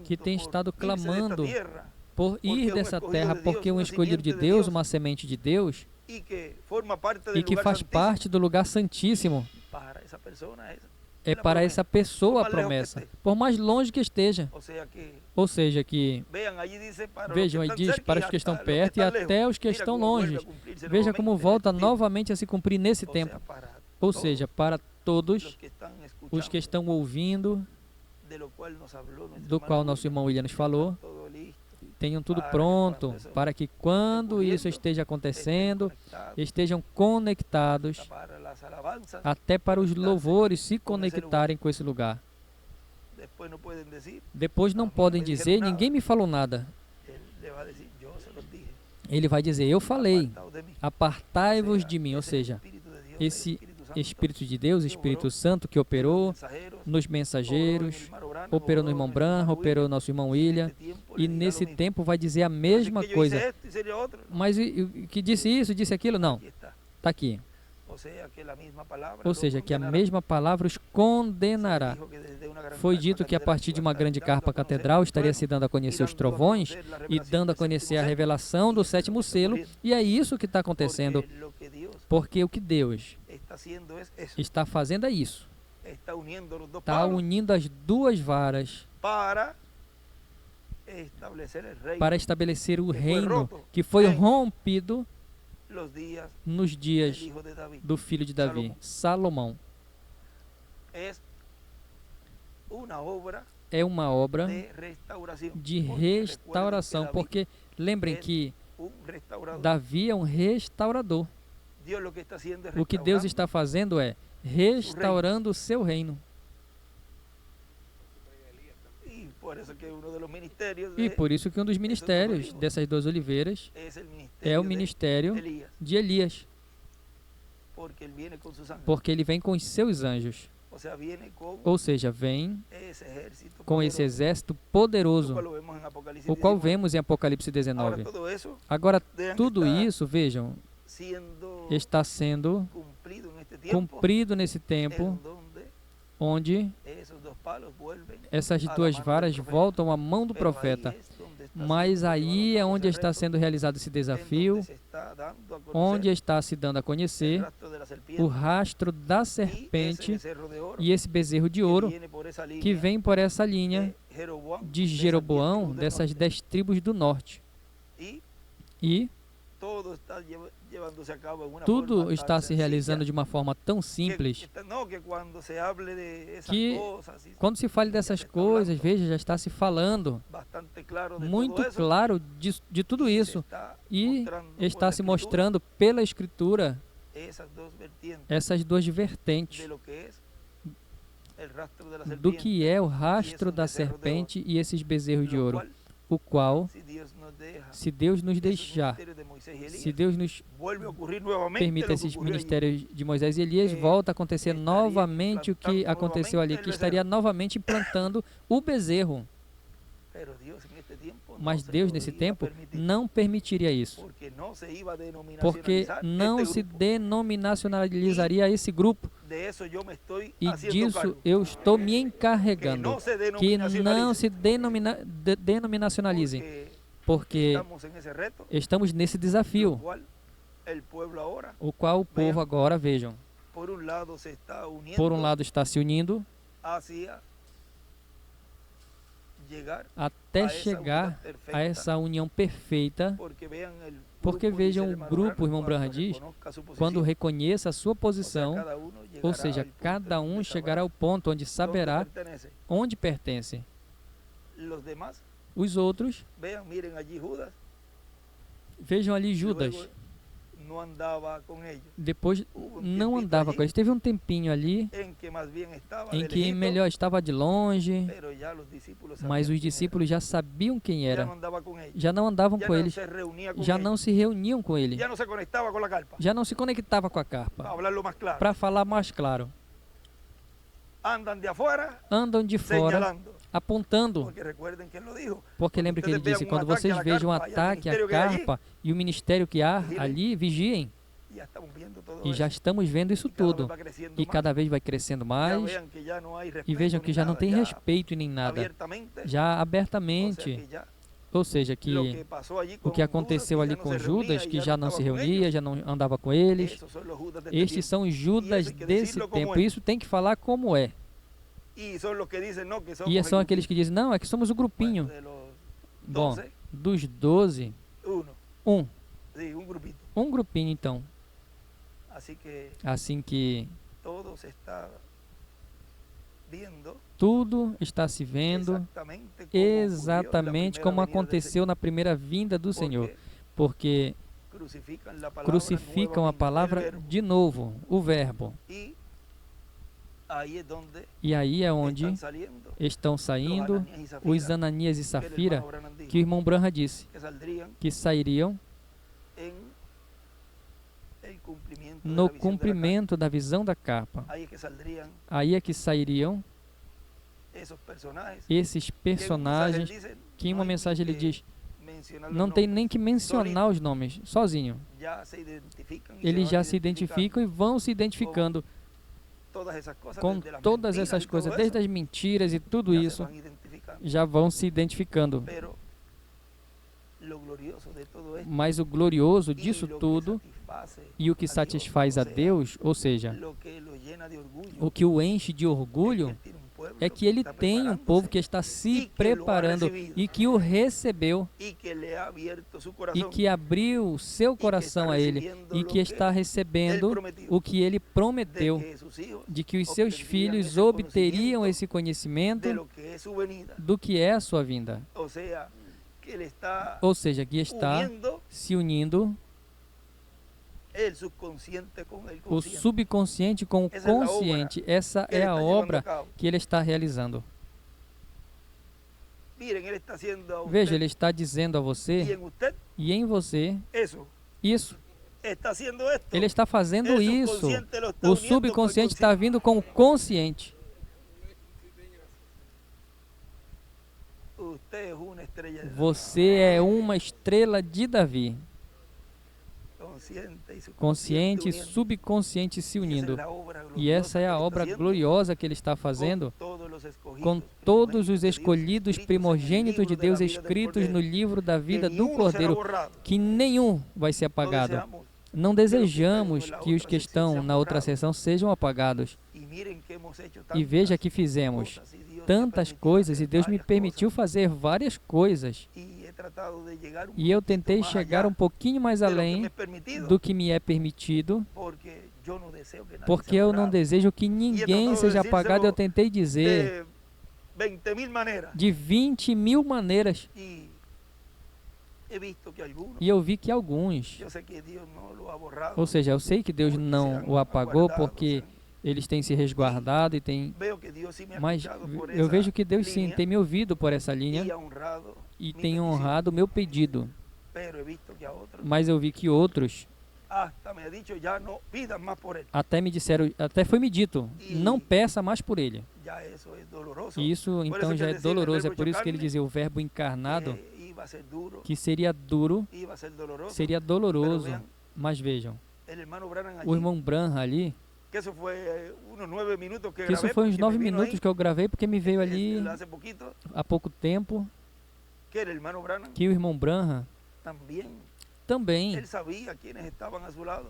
que tem estado clamando por ir dessa terra, porque um escolhido de Deus, uma semente de Deus, e que faz parte do lugar santíssimo, é para essa pessoa a promessa, por mais longe que esteja. Ou seja, que vejam, aí diz, para os que estão perto e até os que estão longe. Veja como volta novamente a se cumprir nesse tempo. Ou seja, para todos os que estão ouvindo, do qual nosso irmão William nos falou, tenham tudo pronto, para que quando isso esteja acontecendo, estejam conectados, até para os louvores se conectarem com esse lugar. Depois não podem dizer, ninguém me falou nada. Ele vai dizer, eu falei, apartai-vos de mim, ou seja, esse Espírito de Deus, Espírito Santo que operou nos mensageiros, operou no irmão Branham, operou no nosso irmão William, e nesse tempo vai dizer a mesma coisa. Mas que disse isso, disse aquilo? Não, está aqui. Ou seja, que a mesma palavra os condenará. Foi dito que a partir de uma grande carpa catedral estaria se dando a conhecer os trovões e dando a conhecer a revelação do sétimo selo, e é isso que está acontecendo, porque o que Deus está fazendo é isso. Está unindo as duas varas para estabelecer o reino que foi rompido nos dias do filho de Davi, Salomão. É uma obra de restauração, porque lembrem que Davi é um restaurador. O que Deus está fazendo é restaurando o seu reino. E por isso que um dos ministérios dessas duas oliveiras é o ministério de Elias. Porque ele vem com os seus anjos. Ou seja, vem com esse exército poderoso, o qual vemos em Apocalipse 19. Agora, tudo isso, vejam, está sendo cumprido nesse tempo, onde essas duas varas voltam à mão do profeta. Mas aí é onde está sendo realizado esse desafio, onde está se dando a conhecer o rastro da serpente e esse bezerro de ouro que vem por essa linha de Jeroboão, dessas 10 tribos do norte. E tudo está se realizando de uma forma tão simples que quando se fala dessas coisas, veja, já está se falando muito claro de tudo isso e está se mostrando pela Escritura essas duas vertentes do que é o rastro da serpente e esses bezerros de ouro, o qual, se Deus nos deixar, se Deus nos permite esses ministérios de Moisés e Elias, volta a acontecer novamente o que aconteceu ali, que estaria novamente implantando o bezerro. Mas Deus, nesse tempo, não permitiria isso, porque não se denominacionalizaria esse grupo, e disso eu estou me encarregando, que não se denominacionalize, porque estamos nesse desafio, o qual o povo agora, vejam, por um lado está se unindo até chegar a essa união perfeita, porque vejam o grupo, o irmão Branham diz, quando reconheça a sua posição, ou seja, cada um chegará ao ponto onde saberá onde pertence. Os outros, vejam ali Judas, depois não andava com eles. Teve um tempinho ali em que melhor estava de longe, mas os discípulos já sabiam quem era, já não andavam com eles, já não se reuniam com ele, já não se conectava com a carpa. Para falar mais claro, andam de fora, apontando, porque lembre que ele disse, quando vocês vejam um ataque à carpa e o ministério que há ali, vigiem. E já estamos vendo isso tudo, e cada vez vai crescendo mais, e vejam que já não tem respeito nem nada, já abertamente, ou seja, que o que aconteceu ali com Judas, que já não se reunia, já não andava com eles, estes são os Judas desse tempo, e isso tem que falar como é. E são aqueles que dizem, não, é que somos o grupinho. Bom, dos 12, um grupinho então. Assim que Tudo está se vendo exatamente como aconteceu na primeira vinda do Senhor, porque crucificam a palavra de novo, o Verbo. E aí é onde estão saindo os Ananias e Safira, que o irmão Branham disse, que sairiam no cumprimento da visão da capa. Aí é que sairiam esses personagens, que em uma mensagem ele diz, não tem nem que mencionar os nomes, sozinho. Eles já se identificam e vão se identificando com todas essas coisas, desde as mentiras e tudo isso, já vão se identificando. Mas o glorioso disso tudo e o que satisfaz a Deus, ou seja, o que o enche de orgulho, é que ele tem um povo que está se preparando e que o recebeu e que abriu seu coração a ele e que está recebendo o que ele prometeu, de que os seus filhos obteriam esse conhecimento do que é a sua vinda. Ou seja, que está se unindo o subconsciente com o consciente. Essa é a obra que ele está realizando. Veja, ele está dizendo a você e em você isso. Ele está fazendo isso. O subconsciente está vindo com o consciente. Você é uma estrela de Davi. Consciente e subconsciente se unindo. E essa é a obra gloriosa que ele está fazendo com todos os escolhidos primogênitos de Deus escritos no livro da vida do Cordeiro, que nenhum vai ser apagado. Não desejamos que os que estão na outra sessão sejam apagados. E veja que fizemos tantas coisas e Deus me permitiu fazer várias coisas. E eu tentei chegar um pouquinho mais além do que me é permitido, porque eu não desejo que ninguém seja apagado. Eu tentei dizer de 20.000 maneiras. E eu vi que alguns, ou seja, eu sei que Deus não o apagou porque eles têm se resguardado e têm... Mas eu vejo que Deus sim tem me ouvido por essa linha e tem honrado o meu pedido. Mas eu vi que outros até me disseram, até foi me dito, não peça mais por ele. E isso então já é doloroso. É por isso que ele dizia o verbo encarnado, que seria duro, seria doloroso. Mas vejam, o irmão Branham ali, que isso foi uns 9 minutos que eu gravei, porque me veio ali há pouco tempo, que o irmão Branham também,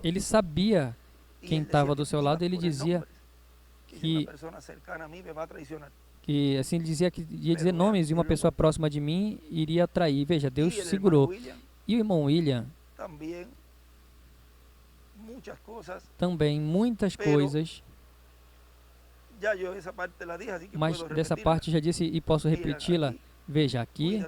ele sabia quem estava do seu lado. Ele dizia que assim, ele dizia que ia dizer nomes e uma pessoa próxima de mim iria trair. Veja, Deus segurou. E o irmão William também, muitas coisas, mas dessa parte já disse e posso repeti-la. Veja, aqui,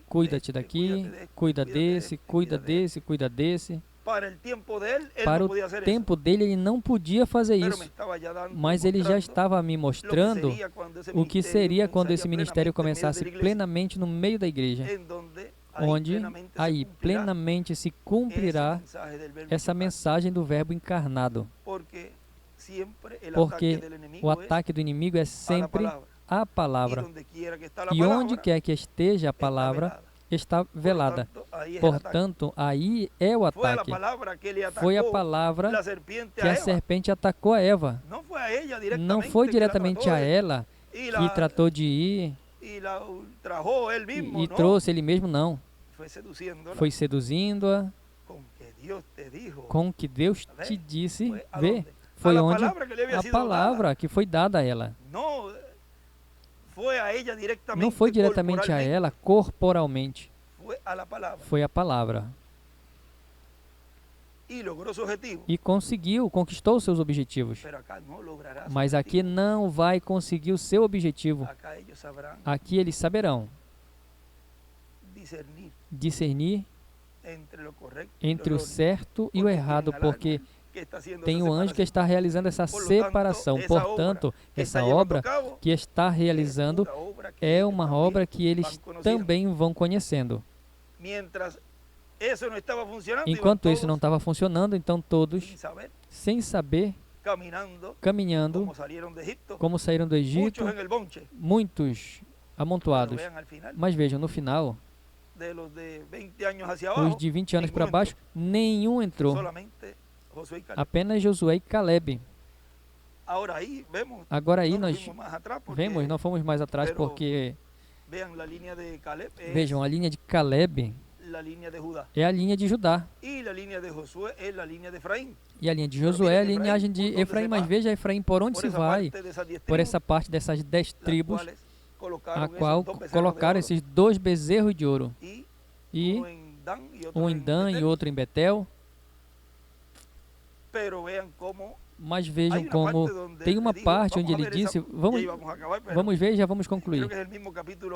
cuida-te daqui, cuida desse, cuida desse, cuida desse. Para o tempo dele, ele não podia fazer isso, mas ele já estava me mostrando o que seria quando esse ministério começasse plenamente no meio da igreja, onde aí plenamente se cumprirá essa mensagem do Verbo encarnado, porque o ataque do inimigo é sempre a palavra, e onde quer que esteja a palavra, está velada. Portanto, aí é o ataque. Foi a palavra que a serpente atacou a Eva. Não foi diretamente a ela que tratou de ir e trouxe ele mesmo, não. Foi seduzindo-a com o que Deus te disse. Vê, foi onde a palavra que foi dada a ela. Não foi diretamente a ela corporalmente. Foi a palavra. e conquistou seus objetivos. Mas aqui não vai conseguir o seu objetivo. Aqui eles saberão discernir entre o certo e o errado, porque tem um anjo que está realizando essa separação. Portanto, essa obra que está realizando é uma obra que eles também vão conhecendo. Enquanto isso não estava funcionando, então todos, sem saber, caminhando, como saíram do Egito, muitos amontoados. Mas vejam, no final, os de 20 anos para baixo, nenhum entrou. Apenas Josué e Caleb. Agora aí nós vemos, não fomos mais atrás porque, vejam, a linha de Caleb é a linha de Judá. E a linha de Josué é a linhagem de Efraim. Mas veja, Efraim, por onde se vai? Por essa parte dessas 10 tribos, a qual colocaram esses 2 bezerros de ouro. E um em Dan e outro em Betel. Mas vejam como tem uma parte onde ele disse, vamos ver e já vamos concluir,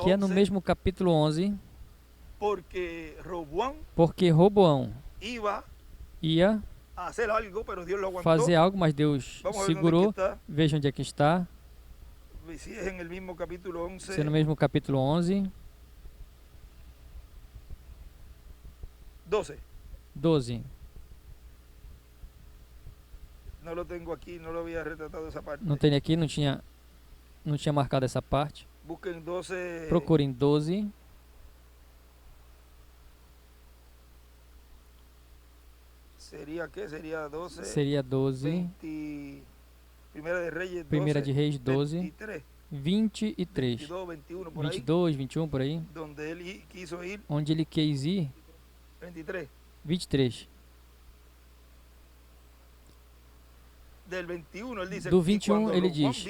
que é no mesmo capítulo 11, porque Roboão ia fazer algo, mas Deus segurou. Vejam onde é que está. Se é no mesmo capítulo 11. 12. Não tem aqui, não tinha marcado essa parte. Procurem 12. Seria 12. Primeira de Reis 12. 23. 22, 21 por aí. Onde ele quis ir. 23. Do 21 ele diz,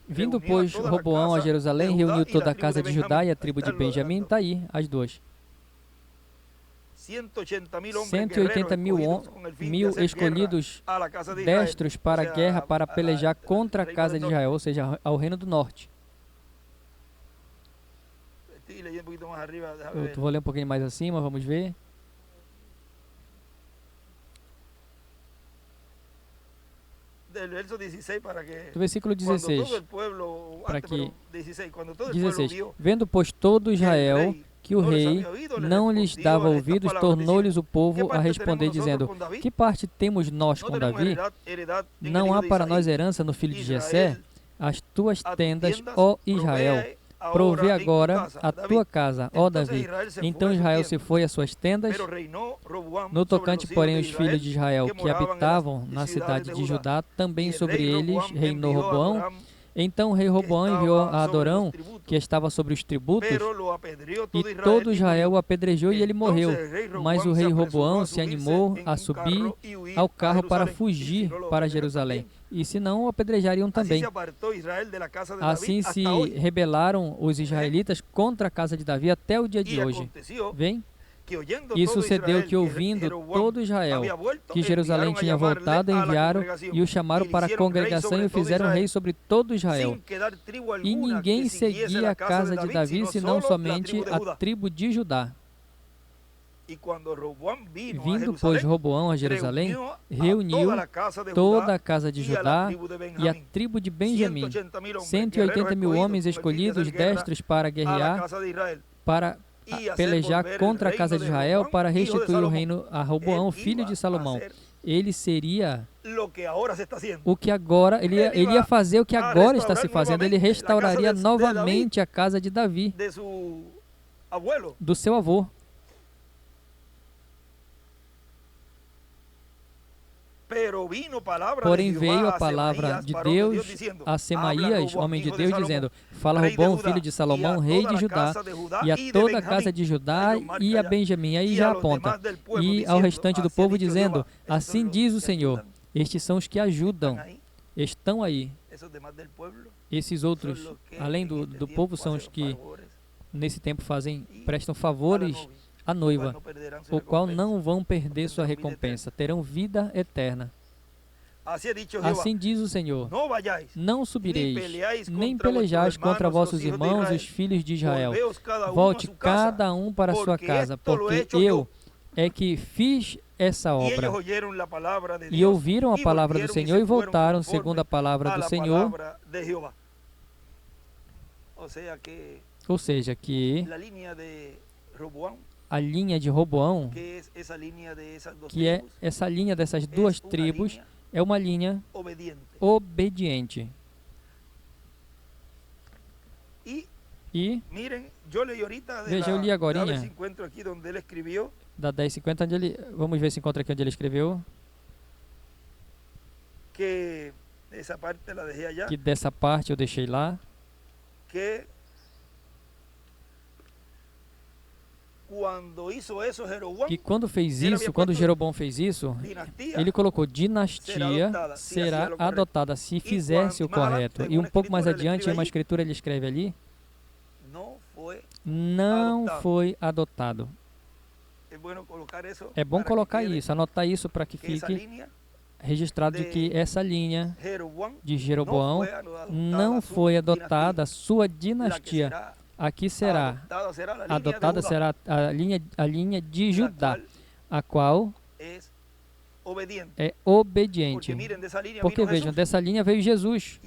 vindo pois Roboão a Jerusalém, reuniu toda a casa de Judá e a tribo de Benjamim. Está aí, as duas. 180 mil escolhidos destros para a guerra, para pelejar contra a casa de Israel, ou seja, ao reino do norte. Eu vou ler um pouquinho mais acima, vamos ver. Do versículo 16, para que 16, vendo pois todo Israel que o rei não lhes dava ouvidos, tornou-lhes o povo a responder, dizendo, que parte temos nós com Davi? Não há para nós herança no filho de Jessé? As tuas tendas, ó Israel, provê agora a tua casa, ó Davi. Então Israel se foi às suas tendas. No tocante, porém, os filhos de Israel que habitavam na cidade de Judá, também sobre eles reinou Roboão. Então o rei Roboão enviou a Adorão, que estava sobre os tributos, e todo Israel o apedrejou e ele morreu. Mas o rei Roboão se animou a subir ao carro para fugir para Jerusalém. E se não, o apedrejariam também. Assim se rebelaram os israelitas contra a casa de Davi até o dia de hoje. Vem? E sucedeu que, ouvindo todo Israel que Jerusalém tinha voltado, enviaram e o chamaram para a congregação e o fizeram rei sobre todo Israel. E ninguém seguia a casa de Davi, senão somente a tribo de Judá. Vindo, pois, Roboão a Jerusalém, reuniu toda a casa de Judá e a tribo de Benjamim, 180 mil homens escolhidos, destros para guerrear, para pelejar contra a casa de Israel, para restituir o reino a Roboão, filho de Salomão. Ele seria o que agora, ele ia fazer o que agora está se fazendo. Ele restauraria novamente a casa de Davi, do seu avô. Porém veio a palavra de Deus a Semaías, homem de Deus, dizendo, fala Roboão, filho de Salomão, rei de Judá, e a toda a casa de Judá e a Benjamim, aí já aponta, e ao restante do povo, dizendo, assim diz o Senhor, estes são os que ajudam, estão aí. Esses outros, além do povo, são os que nesse tempo prestam favores a noiva, o qual não vão perder sua recompensa, terão vida eterna. Assim diz o Senhor: não subireis, nem pelejais contra vossos irmãos, os filhos de Israel. Volte cada um para sua casa, porque eu é que fiz essa obra. E ouviram a palavra do Senhor e voltaram segundo a palavra do Senhor. Ou seja, que a linha de Roboão, que é essa linha dessas duas tribos, é uma linha obediente. E veja, eu li agora da 10:50, onde ele, vamos ver se encontra aqui onde ele escreveu. Que dessa parte eu deixei lá. Que quando fez isso, quando Jeroboão fez isso, ele colocou: dinastia será adotada se fizesse o correto. E um pouco mais adiante, em uma escritura, ele escreve ali: não foi adotado. É bom colocar isso, anotar isso para que fique registrado de que essa linha de Jeroboão não foi adotada, a sua dinastia. Aqui será adotada será a linha de Judá, a qual é obediente. Porque vejam, dessa linha veio Jesus.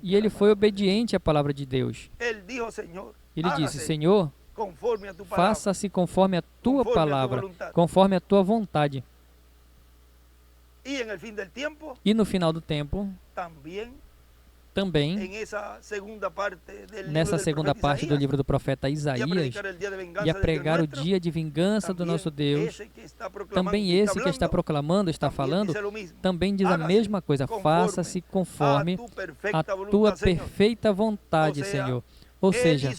E ele foi obediente à palavra de Deus. Ele disse: Senhor, faça-se conforme a tua palavra, conforme a tua vontade. E no final do tempo, também, nessa segunda parte do livro do profeta Isaías, e a pregar o dia de vingança do nosso Deus, também esse que está proclamando, está falando, também diz a mesma coisa: faça-se conforme a tua perfeita vontade, Senhor. Ou seja,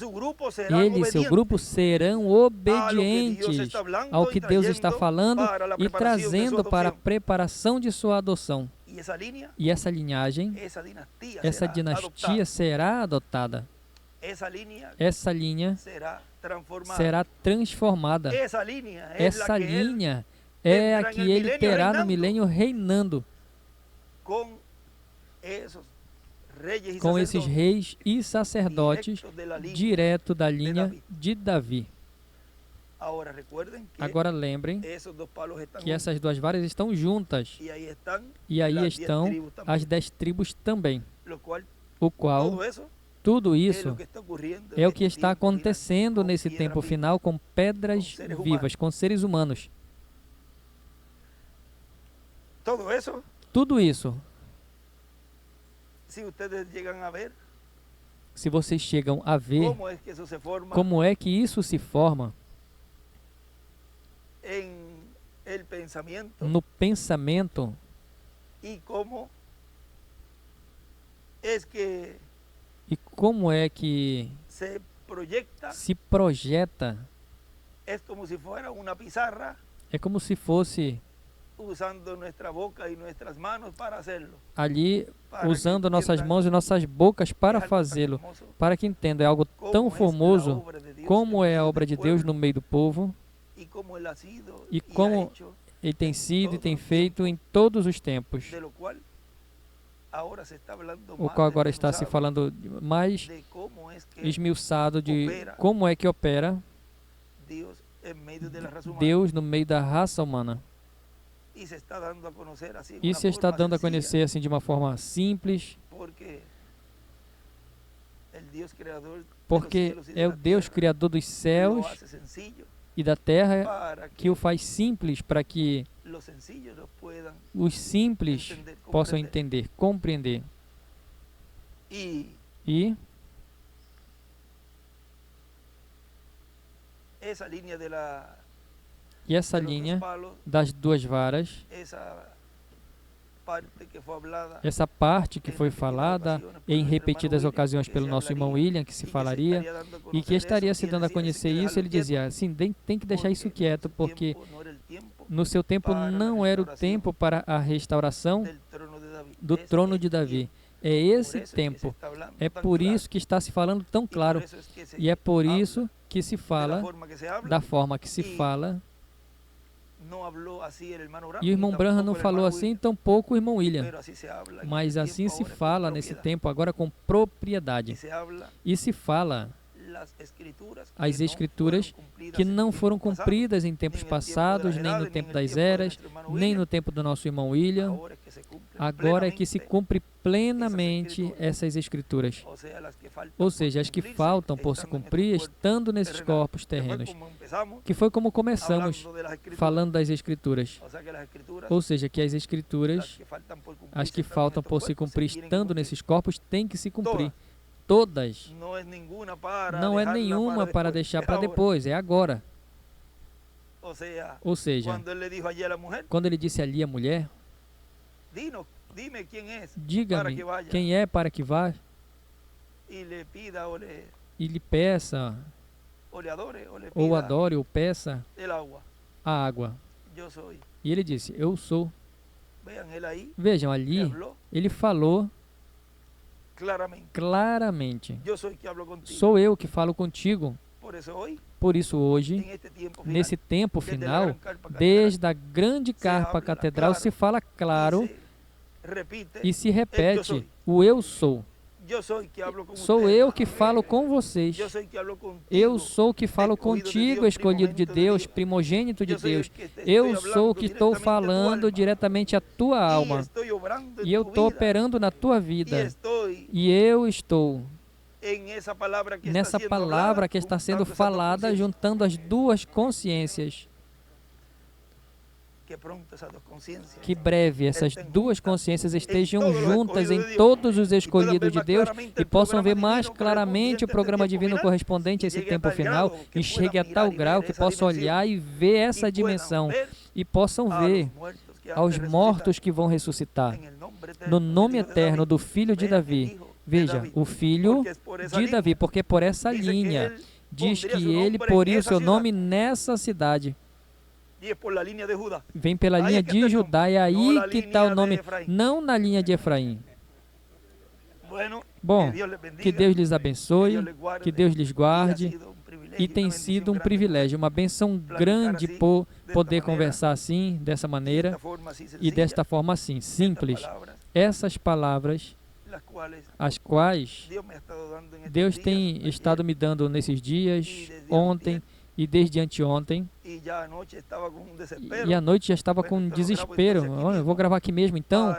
ele e seu grupo serão obedientes ao que Deus está falando e trazendo para a preparação de sua adoção. E essa linhagem, essa dinastia será adotada. Essa linha será transformada. Essa linha é a que ele terá no milênio reinando com esses reis e sacerdotes direto da linha de Davi. Agora lembrem que essas duas varas estão juntas, e aí estão as 10 tribos também, o qual tudo isso é o que está acontecendo nesse tempo final com pedras vivas, com seres humanos. Tudo isso, se vocês chegam a ver como é que isso se forma no pensamento, e como é que se projeta, é como se fosse ali, usando nossas mãos e nossas bocas para fazê-lo, para que entenda, é algo tão formoso como é a obra de Deus no meio do povo, e como ele tem sido e tem feito em todos os tempos, o qual agora está se falando mais esmiuçado de como é que opera Deus no meio da raça humana. E se está dando a conhecer assim de uma forma simples, porque é o Deus criador dos céus e da terra que o faz simples para que os simples possam entender, compreender. E essa linha das duas varas, essa parte que foi falada em repetidas ocasiões pelo nosso irmão William, que se falaria, e que estaria se dando a conhecer isso, ele dizia assim: tem que deixar isso quieto, porque no seu tempo não era o tempo para a restauração do trono de Davi. É esse tempo. É por isso que está se falando tão claro. E é por isso que se fala, da forma que se fala. E o irmão Branham não falou assim, tampouco o irmão William. Mas assim se fala nesse tempo agora com propriedade. E se fala as escrituras que não foram cumpridas em tempos passados, nem no tempo das eras, nem no tempo do nosso irmão William. Agora é que se cumpre plenamente essas escrituras. Ou seja, as que faltam por se cumprir, estando nesses corpos terrenos. Que foi como começamos, falando das escrituras. Ou seja, que as escrituras, as que faltam por se cumprir, estando nesses corpos, têm que se cumprir. Todas. Não é nenhuma para deixar para depois, é agora. Ou seja, quando ele disse ali à mulher, diga-me quem é para que vá e lhe peça, ou adore, ou peça a água. E ele disse, eu sou. Vejam, ali ele falou claramente, sou eu que falo contigo. Por isso hoje, nesse tempo final, desde a grande carpa catedral se fala claro e se repete, o eu sou. Sou eu que falo com vocês. Eu sou que falo contigo, escolhido de Deus, primogênito de Deus. Eu sou que estou falando diretamente à tua alma. E eu estou operando na tua vida. E eu estou nessa palavra que está sendo falada, juntando as duas consciências. Que breve essas duas consciências estejam juntas em todos os escolhidos de Deus e possam ver mais claramente o programa divino correspondente a esse tempo final e chegue a tal grau que possam olhar e ver essa dimensão e possam ver aos mortos que vão ressuscitar no nome eterno do Filho de Davi. Veja, o Filho de Davi, porque por essa linha diz que ele poria o seu nome nessa cidade. Vem pela linha de Judá, é aí que está o nome, não na linha de Efraim. Bom, que Deus lhes abençoe, que Deus lhes guarde, e tem sido um privilégio, uma benção grande por poder conversar assim, dessa maneira, e desta forma assim, simples. Essas palavras, as quais Deus tem estado me dando nesses dias, ontem, e desde anteontem, e à noite já estava com desespero. Eu vou gravar aqui mesmo então,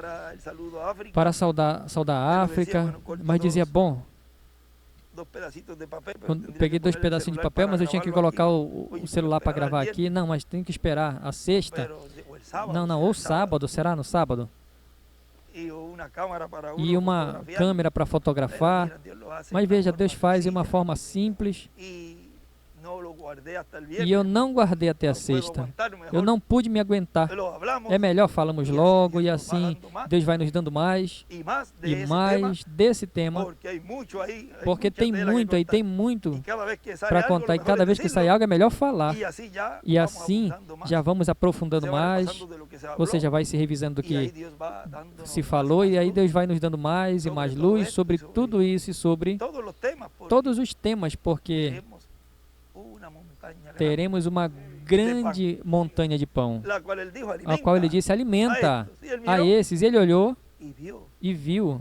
para saudar a África, mas dizia, bom, peguei 2 pedacinhos de papel, mas eu tinha que colocar o celular para gravar aqui. Não, mas tem que esperar a sexta, não, ou sábado, será no sábado? E uma câmera para fotografar, mas veja, Deus faz de uma forma simples. E eu não guardei até a sexta. Eu não pude me aguentar. É melhor falamos logo e assim Deus vai nos dando mais e mais desse tema. Porque tem muito aí, tem muito para contar. E cada vez que sai algo é melhor falar. E assim já vamos aprofundando mais. Ou seja, vai se revisando do que se falou. E aí Deus vai nos dando mais e mais luz sobre tudo isso e sobre todos os temas. Porque teremos uma grande montanha de pão, a qual ele disse, alimenta a esses. Ele olhou e viu.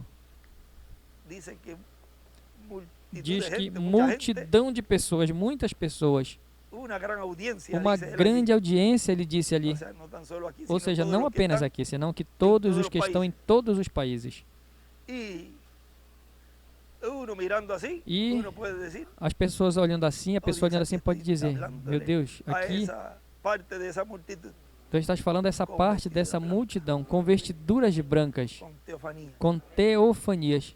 Diz que multidão de pessoas, muitas pessoas, uma grande audiência, ele disse ali. Ou seja, não apenas aqui, senão que todos os que estão em todos os países. E as pessoas olhando assim, a pessoa olhando assim pode dizer, meu Deus, aqui tu estás falando essa parte dessa multidão com vestiduras de brancas, com teofanias,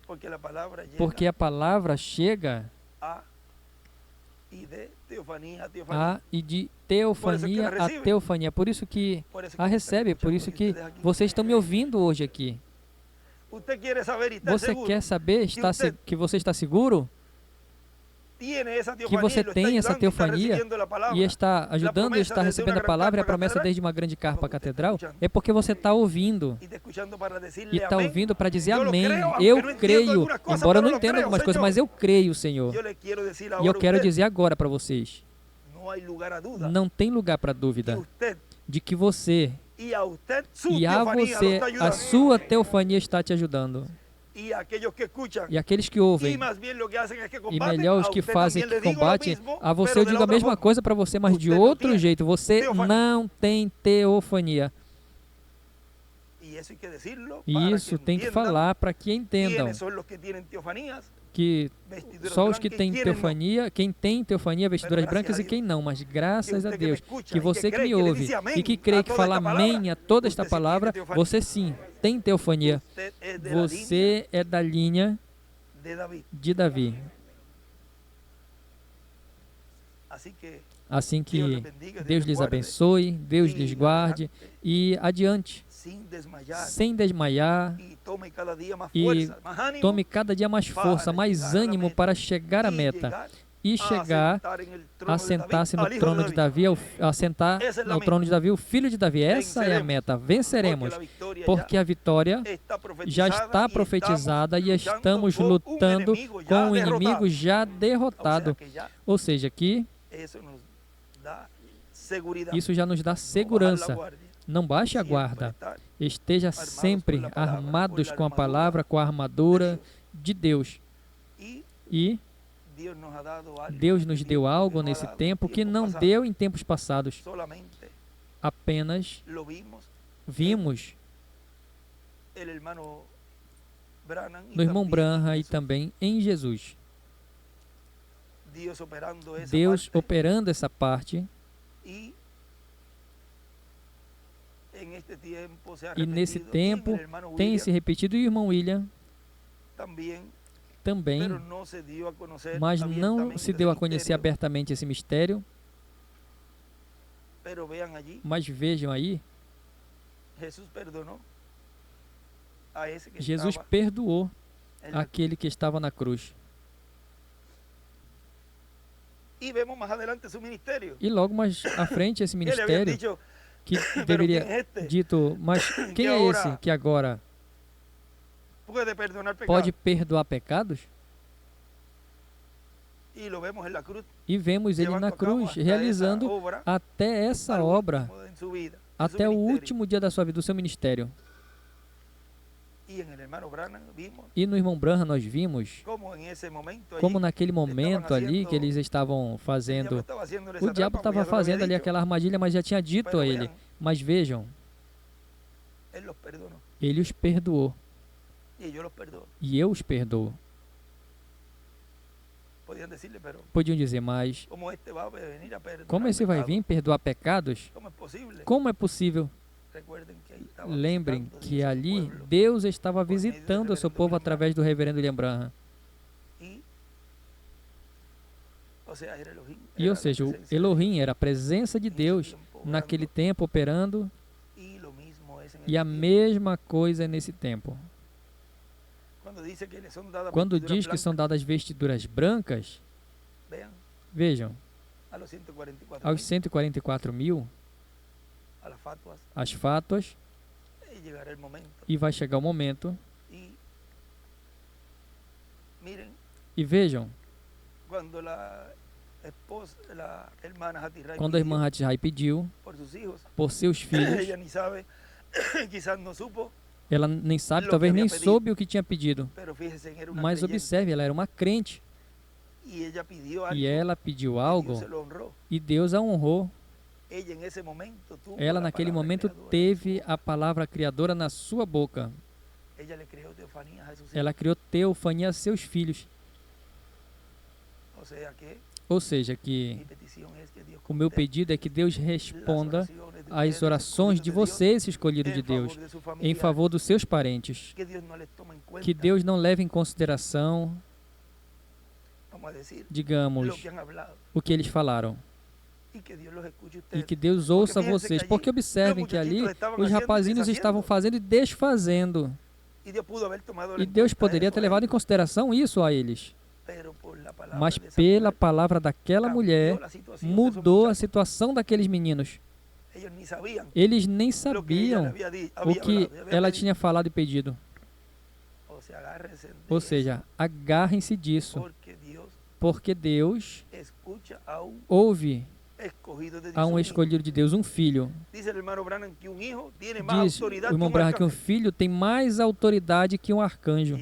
porque a palavra chega e de teofania a teofania, por isso que a recebe, por isso que vocês estão me ouvindo hoje aqui. Você quer saber que você está seguro? que você tem essa teofania e está ajudando e está recebendo a palavra e a promessa desde uma grande carpa catedral, é porque você está ouvindo. E está ouvindo para dizer amém. Eu creio, embora eu não entenda algumas coisas, mas eu creio, Senhor. E eu quero dizer agora para vocês, não tem lugar para dúvida de que você e a você, a sua teofania está te ajudando. E aqueles que ouvem, e melhor os que fazem, que combatem, a você eu digo a mesma coisa para você, mas de outro jeito, você não tem teofania. E isso tem que falar para que entendam que só os que têm teofania, quem tem teofania, vestiduras brancas e quem não, mas graças a Deus, que você que me ouve e que crê que fala amém a toda esta palavra, você sim tem teofania. Você é da linha de Davi. Assim que Deus lhes abençoe, Deus lhes guarde e adiante, sem desmaiar, e tome cada dia mais força, mais ânimo para chegar à meta e chegar a sentar-se no trono de Davi, assentar no trono de Davi, o filho de Davi. Essa é a meta. Venceremos, porque a vitória já está profetizada e estamos lutando com o inimigo já derrotado. Ou seja, que isso já nos dá segurança. Não baixe a guarda. Esteja sempre armados com a palavra, com a armadura de Deus. E Deus nos deu algo nesse tempo que não deu em tempos passados. Apenas vimos no irmão Branham e também em Jesus. Deus operando essa parte. E nesse tempo tem se repetido, e o irmão William também, mas não se deu a conhecer abertamente esse mistério. Mas vejam aí, Jesus perdoou aquele que estava na cruz. E logo mais à frente esse ministério, que deveria dito, mas quem é esse que agora pode perdoar pecados? E vemos ele na cruz, realizando até essa obra, até o último dia da sua vida, do seu ministério. E no irmão Branham nós vimos como naquele momento ali que eles estavam fazendo, o diabo estava fazendo ali aquela armadilha, mas já tinha dito a ele. Mas vejam, ele os perdoou. E eu os perdoo. Podiam dizer, mas como esse vai vir perdoar pecados? Como é possível? Lembrem que ali Deus estava visitando o seu povo através do reverendo William Branham. E, ou seja, o Elohim era a presença de Deus naquele tempo operando, e a mesma coisa nesse tempo. Quando diz que são dadas vestiduras brancas, vejam, aos 144 mil, as fátuas, e vai chegar o momento, e vejam, quando a irmã Hatishai pediu por seus filhos, ela nem sabe, talvez nem soube o que tinha pedido, mas observe, ela era uma crente, e ela pediu algo, e Deus a honrou. Ela naquele momento teve a palavra criadora na sua boca. Ela criou teofania a seus filhos. Ou seja, que o meu pedido é que Deus responda às orações de vocês, escolhidos de Deus, em favor dos seus parentes. Que Deus não leve em consideração, digamos, o que eles falaram. E que Deus ouça vocês. Porque observem que ali os rapazinhos estavam fazendo e desfazendo. E Deus poderia ter levado em consideração isso a eles. Mas pela palavra daquela mulher, mudou a situação daqueles meninos. Eles nem sabiam o que ela tinha falado e pedido. Ou seja, agarrem-se disso, porque Deus ouve a um escolhido de Deus, um filho. Diz o irmão Branham que um filho tem mais autoridade que um arcanjo.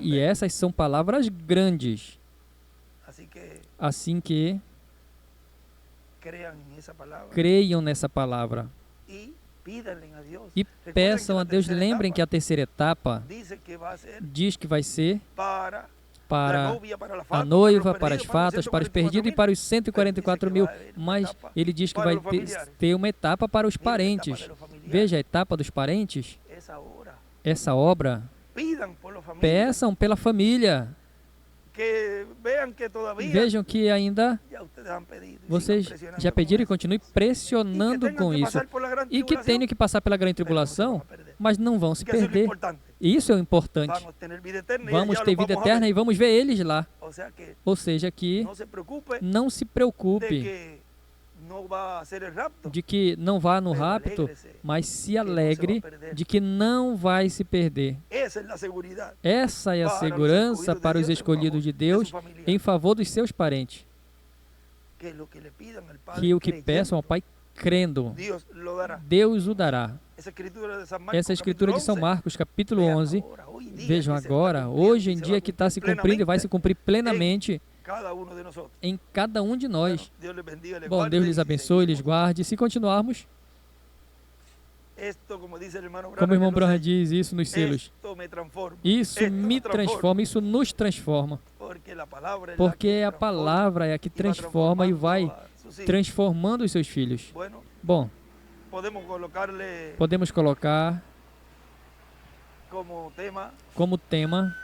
E essas são palavras grandes. Assim que creiam nessa palavra e peçam a Deus. Lembrem que a terceira etapa diz que vai ser para a noiva, para as fatas, para os perdidos e para os 144 mil. Mas ele diz que vai ter uma etapa para os parentes. Veja a etapa dos parentes. Essa obra, peçam pela família. Vejam que ainda vocês já pediram e continuem pressionando com isso. E que tenham que passar pela grande tribulação, mas não vão se perder. Isso é o importante. Vamos ter vida eterna e vamos ver eles lá. Ou seja, que não se preocupe de que não vá no rapto, mas se alegre de que não vai se perder. Essa é a segurança para os escolhidos de Deus em favor dos seus parentes. Que o que peçam ao Pai crendo, Deus o dará. Essa escritura de São Marcos, capítulo 11, vejam agora, hoje em dia que está se cumprindo e vai se cumprir plenamente em cada um de nós. Bom, Deus lhes abençoe, lhes guarde. Se continuarmos, como o irmão Branham diz, isso nos selos, isso me transforma, isso nos transforma, porque a palavra é a que transforma e vai transformando os seus filhos. Bom, podemos colocar como tema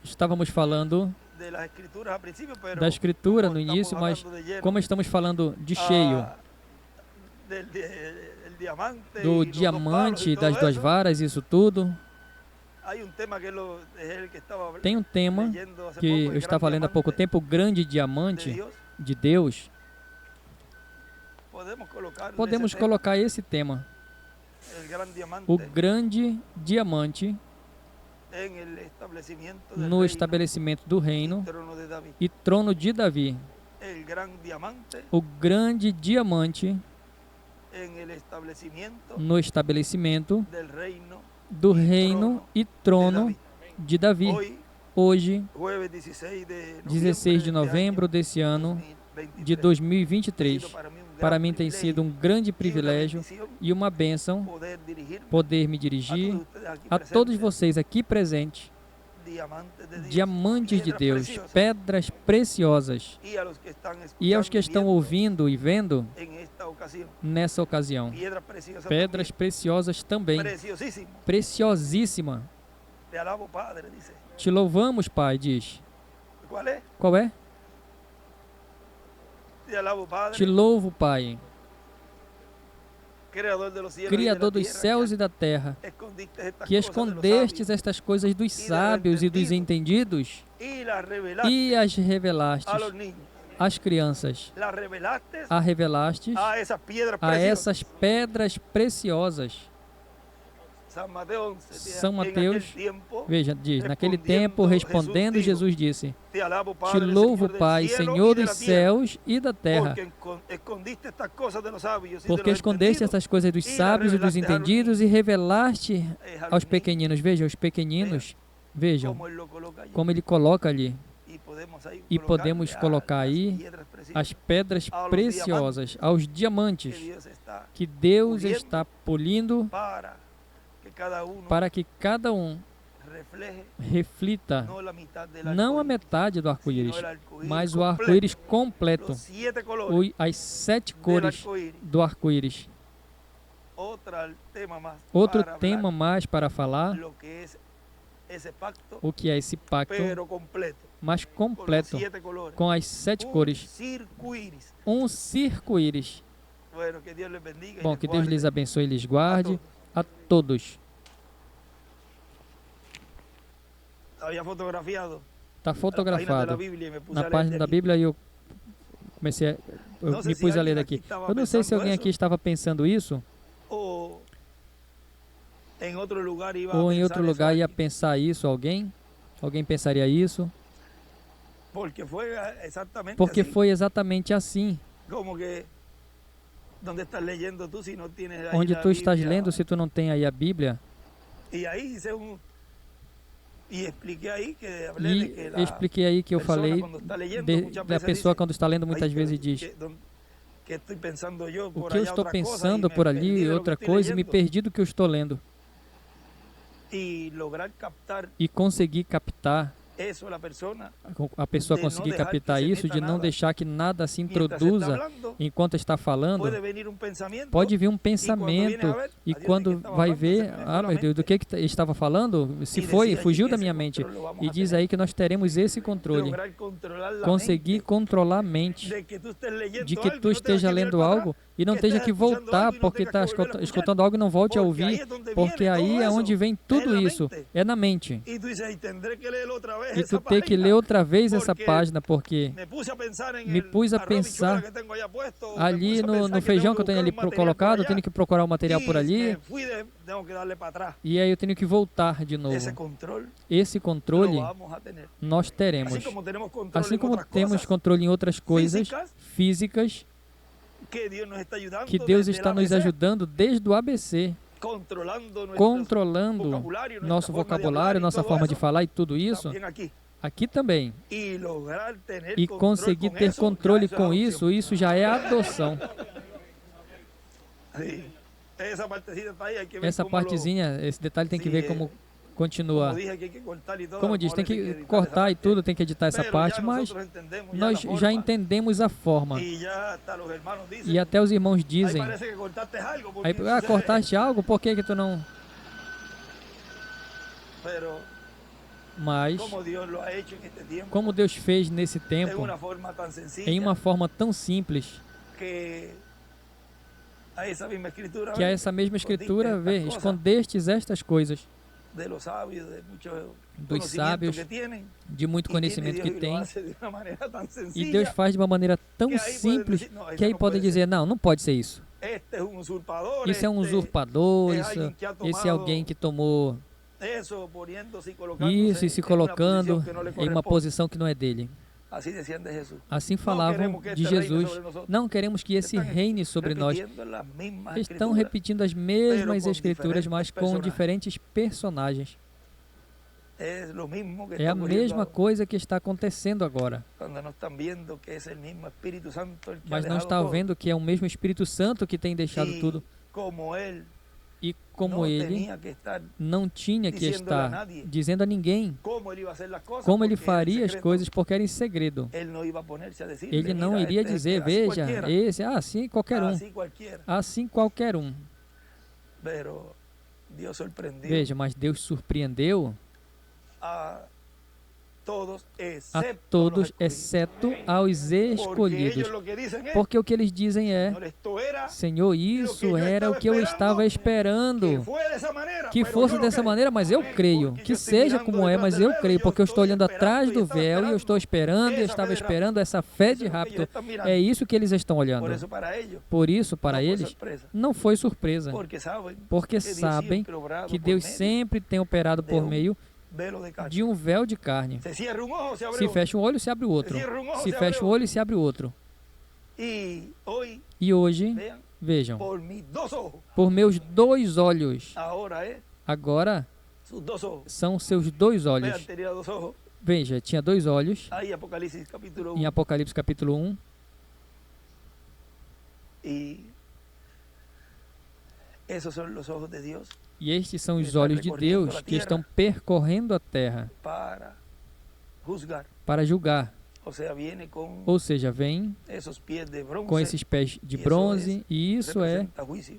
estávamos falando da escritura no início, mas como estamos falando de cheio do diamante, das duas varas, isso tudo, tem um tema que eu estava lendo há pouco tempo, o grande diamante de Deus. Podemos colocar esse tema, o grande diamante no estabelecimento do reino e trono de Davi. O grande diamante no estabelecimento do reino e trono de Davi. Hoje, 16 de novembro desse ano de 2023, para mim tem sido um grande privilégio e uma bênção poder me dirigir a todos vocês aqui presentes, diamantes de Deus, pedras preciosas, e aos que estão ouvindo e vendo nessa ocasião, pedras preciosas também, preciosíssima. Te louvamos, Pai, diz. Qual é? Te louvo, Pai, Criador dos céus e da terra, que escondestes estas coisas dos sábios e dos entendidos e as revelaste às crianças. A revelaste a essas pedras preciosas. São Mateus, veja, diz, naquele tempo, respondendo, Jesus disse: Te louvo, Pai, Senhor dos céus e da terra, porque escondeste estas coisas dos sábios e dos entendidos e revelaste aos pequeninos. Veja, os pequeninos, vejam como ele coloca ali. E podemos colocar aí as pedras preciosas, aos diamantes, que Deus está polindo para que cada um reflita não a metade do arco-íris, mas o arco-íris completo, as 7 cores do arco-íris. Outro tema mais para falar, o que é esse pacto, mas completo, com as 7 cores, um circo-íris. Bom, que Deus lhes abençoe e lhes guarde a todos. Está fotografado na página da Bíblia e eu me pus a ler daqui. Eu não sei se alguém aqui estava pensando isso ou em outro lugar ia pensar isso, alguém pensaria isso, porque foi exatamente assim. Onde tu estás lendo, se tu não tem aí a Bíblia, e expliquei aí que eu falei da pessoa quando está lendo muitas vezes diz: o que eu estou pensando por ali, outra coisa, e me perdi do que eu estou lendo. E conseguir captar, a pessoa conseguir captar isso, de não deixar que nada se introduza enquanto está falando. Pode vir um pensamento e quando vai ver, meu Deus, do que estava falando? Se fugiu da minha mente. E diz aí que nós teremos esse controle. Conseguir controlar a mente de que tu esteja lendo algo e não esteja que voltar porque está escutando algo e não volte a ouvir, porque aí é onde vem tudo isso, é na mente. E tu ter que ler outra vez essa página, porque me pus a pensar ali no feijão que eu tenho ali colocado, eu tenho que procurar o material por ali, e aí eu tenho que voltar de novo. Esse controle nós teremos. Assim como temos controle em outras coisas físicas, que Deus está nos ajudando desde o ABC, controlando nosso vocabulário, nossa forma de falar e tudo isso, aqui também. E conseguir ter controle com isso, isso já é adoção. Essa partezinha, esse detalhe tem que ver como continua. Como eu disse, tem que cortar e tudo, tem que editar essa parte, mas nós já entendemos a forma. E até os irmãos dizem: cortaste algo, por que tu não... Mas, como Deus fez nesse tempo, em uma forma tão simples, que a essa mesma escritura, escondestes estas coisas dos sábios, de muito conhecimento que têm, e Deus faz de uma maneira tão simples que aí podem dizer: não pode ser isso. Isso é um usurpador, esse é alguém que tomou isso e se colocando em uma posição que não é dele. Assim falavam de Jesus. Não queremos que esse reine sobre nós. Estão repetindo as mesmas escrituras, mas com diferentes personagens. É a mesma coisa que está acontecendo agora. Mas não está vendo que é o mesmo Espírito Santo que tem deixado tudo. E como ele não tinha que estar dizendo a ninguém como ele faria as coisas, porque era em segredo. Ele não iria dizer: veja, esse, assim qualquer um. Assim qualquer um. Veja, mas Deus surpreendeu a todos, exceto aos escolhidos. Porque o que eles dizem é: Senhor, isso era o que eu estava esperando, que fosse dessa maneira, mas eu creio, que seja como é, mas eu creio, porque eu estou olhando atrás do véu e eu estou esperando, e eu estava esperando essa fé de rapto. É isso que eles estão olhando. Por isso, para eles, não foi surpresa, porque sabem que Deus sempre tem operado por meio de um véu de carne. Se fecha um olho, se abre o outro. Se fecha um olho, se abre o outro. E hoje, vejam, por meus 2 olhos, agora são seus 2 olhos. Veja, tinha 2 olhos em Apocalipse capítulo 1. E estes são os olhos de Deus que estão percorrendo a terra para julgar. Ou seja, vem com esses pés de bronze, e isso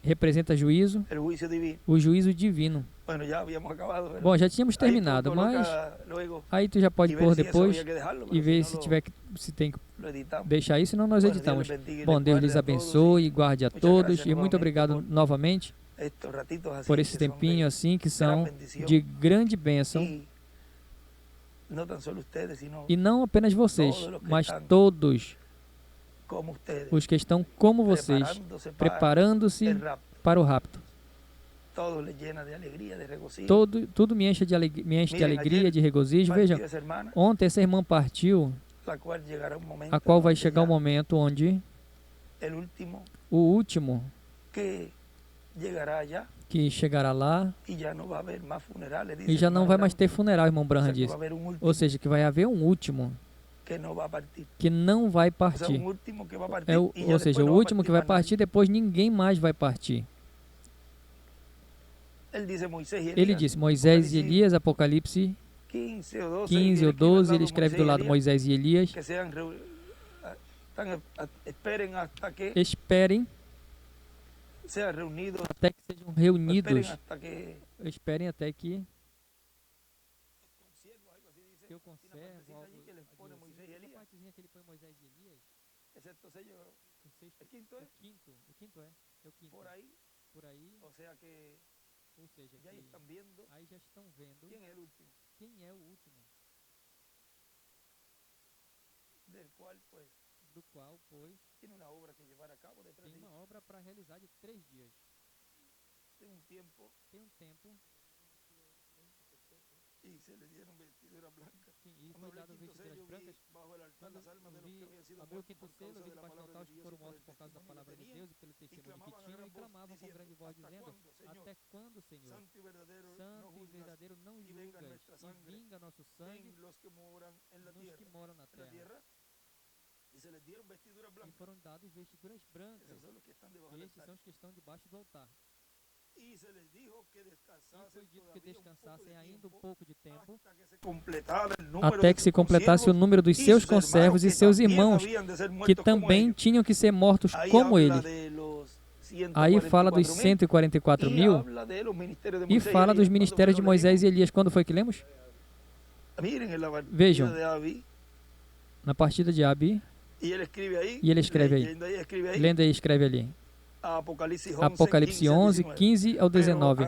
representa juízo, o juízo divino. Bom, já tínhamos terminado, mas aí tu já pode pôr depois e ver se tem que deixar isso, senão nós editamos. Bom, Deus lhes abençoe e guarde a todos, e muito obrigado novamente por esse tempinho assim, que são de grande bênção. E não apenas vocês, mas todos os que estão como vocês, preparando-se para o rapto. Tudo me enche de alegria, de regozijo. Vejam, ontem essa irmã partiu, a qual vai chegar um momento onde o último que chegará lá e já não vai mais ter funeral, irmão Branham disse. Ou seja, que vai haver um último que não vai partir. Ou seja, o último que vai partir, depois ninguém mais vai partir. Ele disse, Moisés e Elias, Apocalipse 15 ou 12, ele escreve do lado Moisés e Elias. Esperem até que sejam reunidos. Esperem até que eu conservo algo. A partezinha que ele põe Moisés e Elias, o quinto é o quinto. Por aí, ou seja, que aí já estão vendo quem é o último, do qual, pois, tem uma obra para realizar de 3 dias. Tem um tempo. E se lhe deram vestiduras brancas. Sim, e foi dado vestiduras brancas. Quando abriu o quinto selo, vi debaixo do altar os que foram mortos por causa da palavra de Deus e pelo testemunho que tinham, e clamavam com grande voz, dizendo, até quando, Senhor? Santo e verdadeiro não julgas, e vinga nosso sangue nos que moram na terra. E foram dados vestiduras brancas. Estes são os que estão debaixo do altar. E foi dito que descansassem ainda um pouco de tempo, até que se completasse o número dos seus conservos e seus irmãos, que também tinham que ser mortos como ele. Aí fala dos 144 mil e fala dos ministérios de Moisés e Elias. Quando foi que lemos? Vejam, na partida de Abi, e ele escreve aí, lendo aí, escreve ali. Apocalipse 11, 15 ao 19.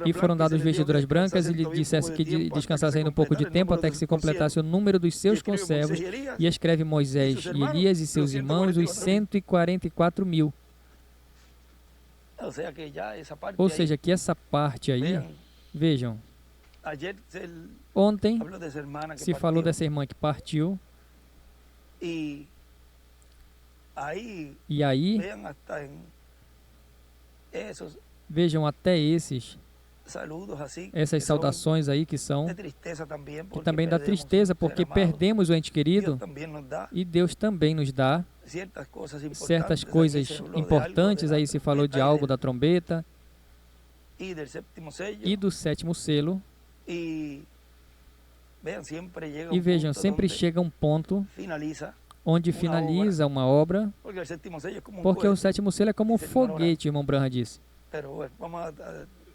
E foram dados vestiduras brancas, e lhe dissesse que descansasse ainda um pouco de tempo, até que se completasse o número dos seus conservos, e escreve Moisés e Elias e seus irmãos, os 144 mil. Ou seja, que essa parte aí, vejam, ontem se falou dessa irmã que partiu, e aí, vejam até essas saudações aí que também dá tristeza, porque perdemos o ente querido, e Deus também nos dá certas coisas importantes. Aí se falou de algo da trombeta e do 7º selo. E vejam, sempre chega um ponto onde finaliza uma obra, porque o 7º selo é como um foguete, irmão Branham disse.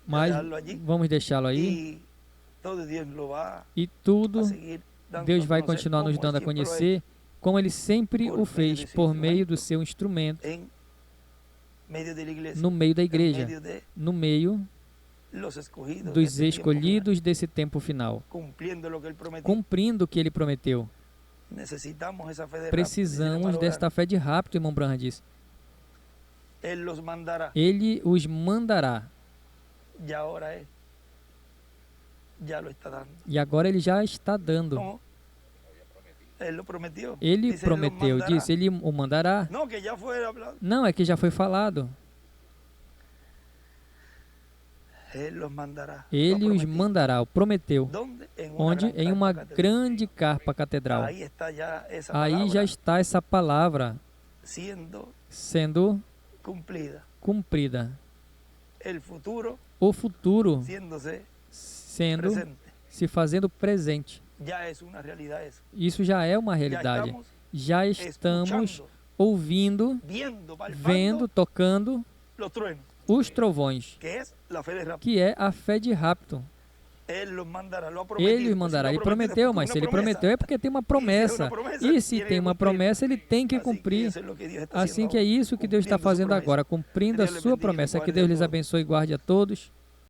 Mas vamos deixá-lo aí, e tudo Deus vai continuar nos dando a conhecer, como Ele sempre o fez, por meio do seu instrumento, no meio da igreja, no meio dos escolhidos desse tempo final, cumprindo o que Ele prometeu. Precisamos desta fé de rapto, irmão Branham disse. Ele os mandará. E agora ele já está dando. Ele prometeu, disse, ele o mandará. Não, é que já foi falado. Ele os mandará, o prometeu. Onde? Em uma grande carpa catedral. Aí já está essa palavra sendo cumprida. O futuro sendo se fazendo presente. Isso já é uma realidade. Já estamos ouvindo, vendo, tocando os trovões, que é a fé de rapto. Ele os mandará. Ele prometeu, mas se ele prometeu é porque tem uma promessa. E se tem uma promessa, ele tem que cumprir. Assim que é isso que Deus está fazendo agora, cumprindo a sua promessa. Que Deus lhes abençoe e guarde a todos.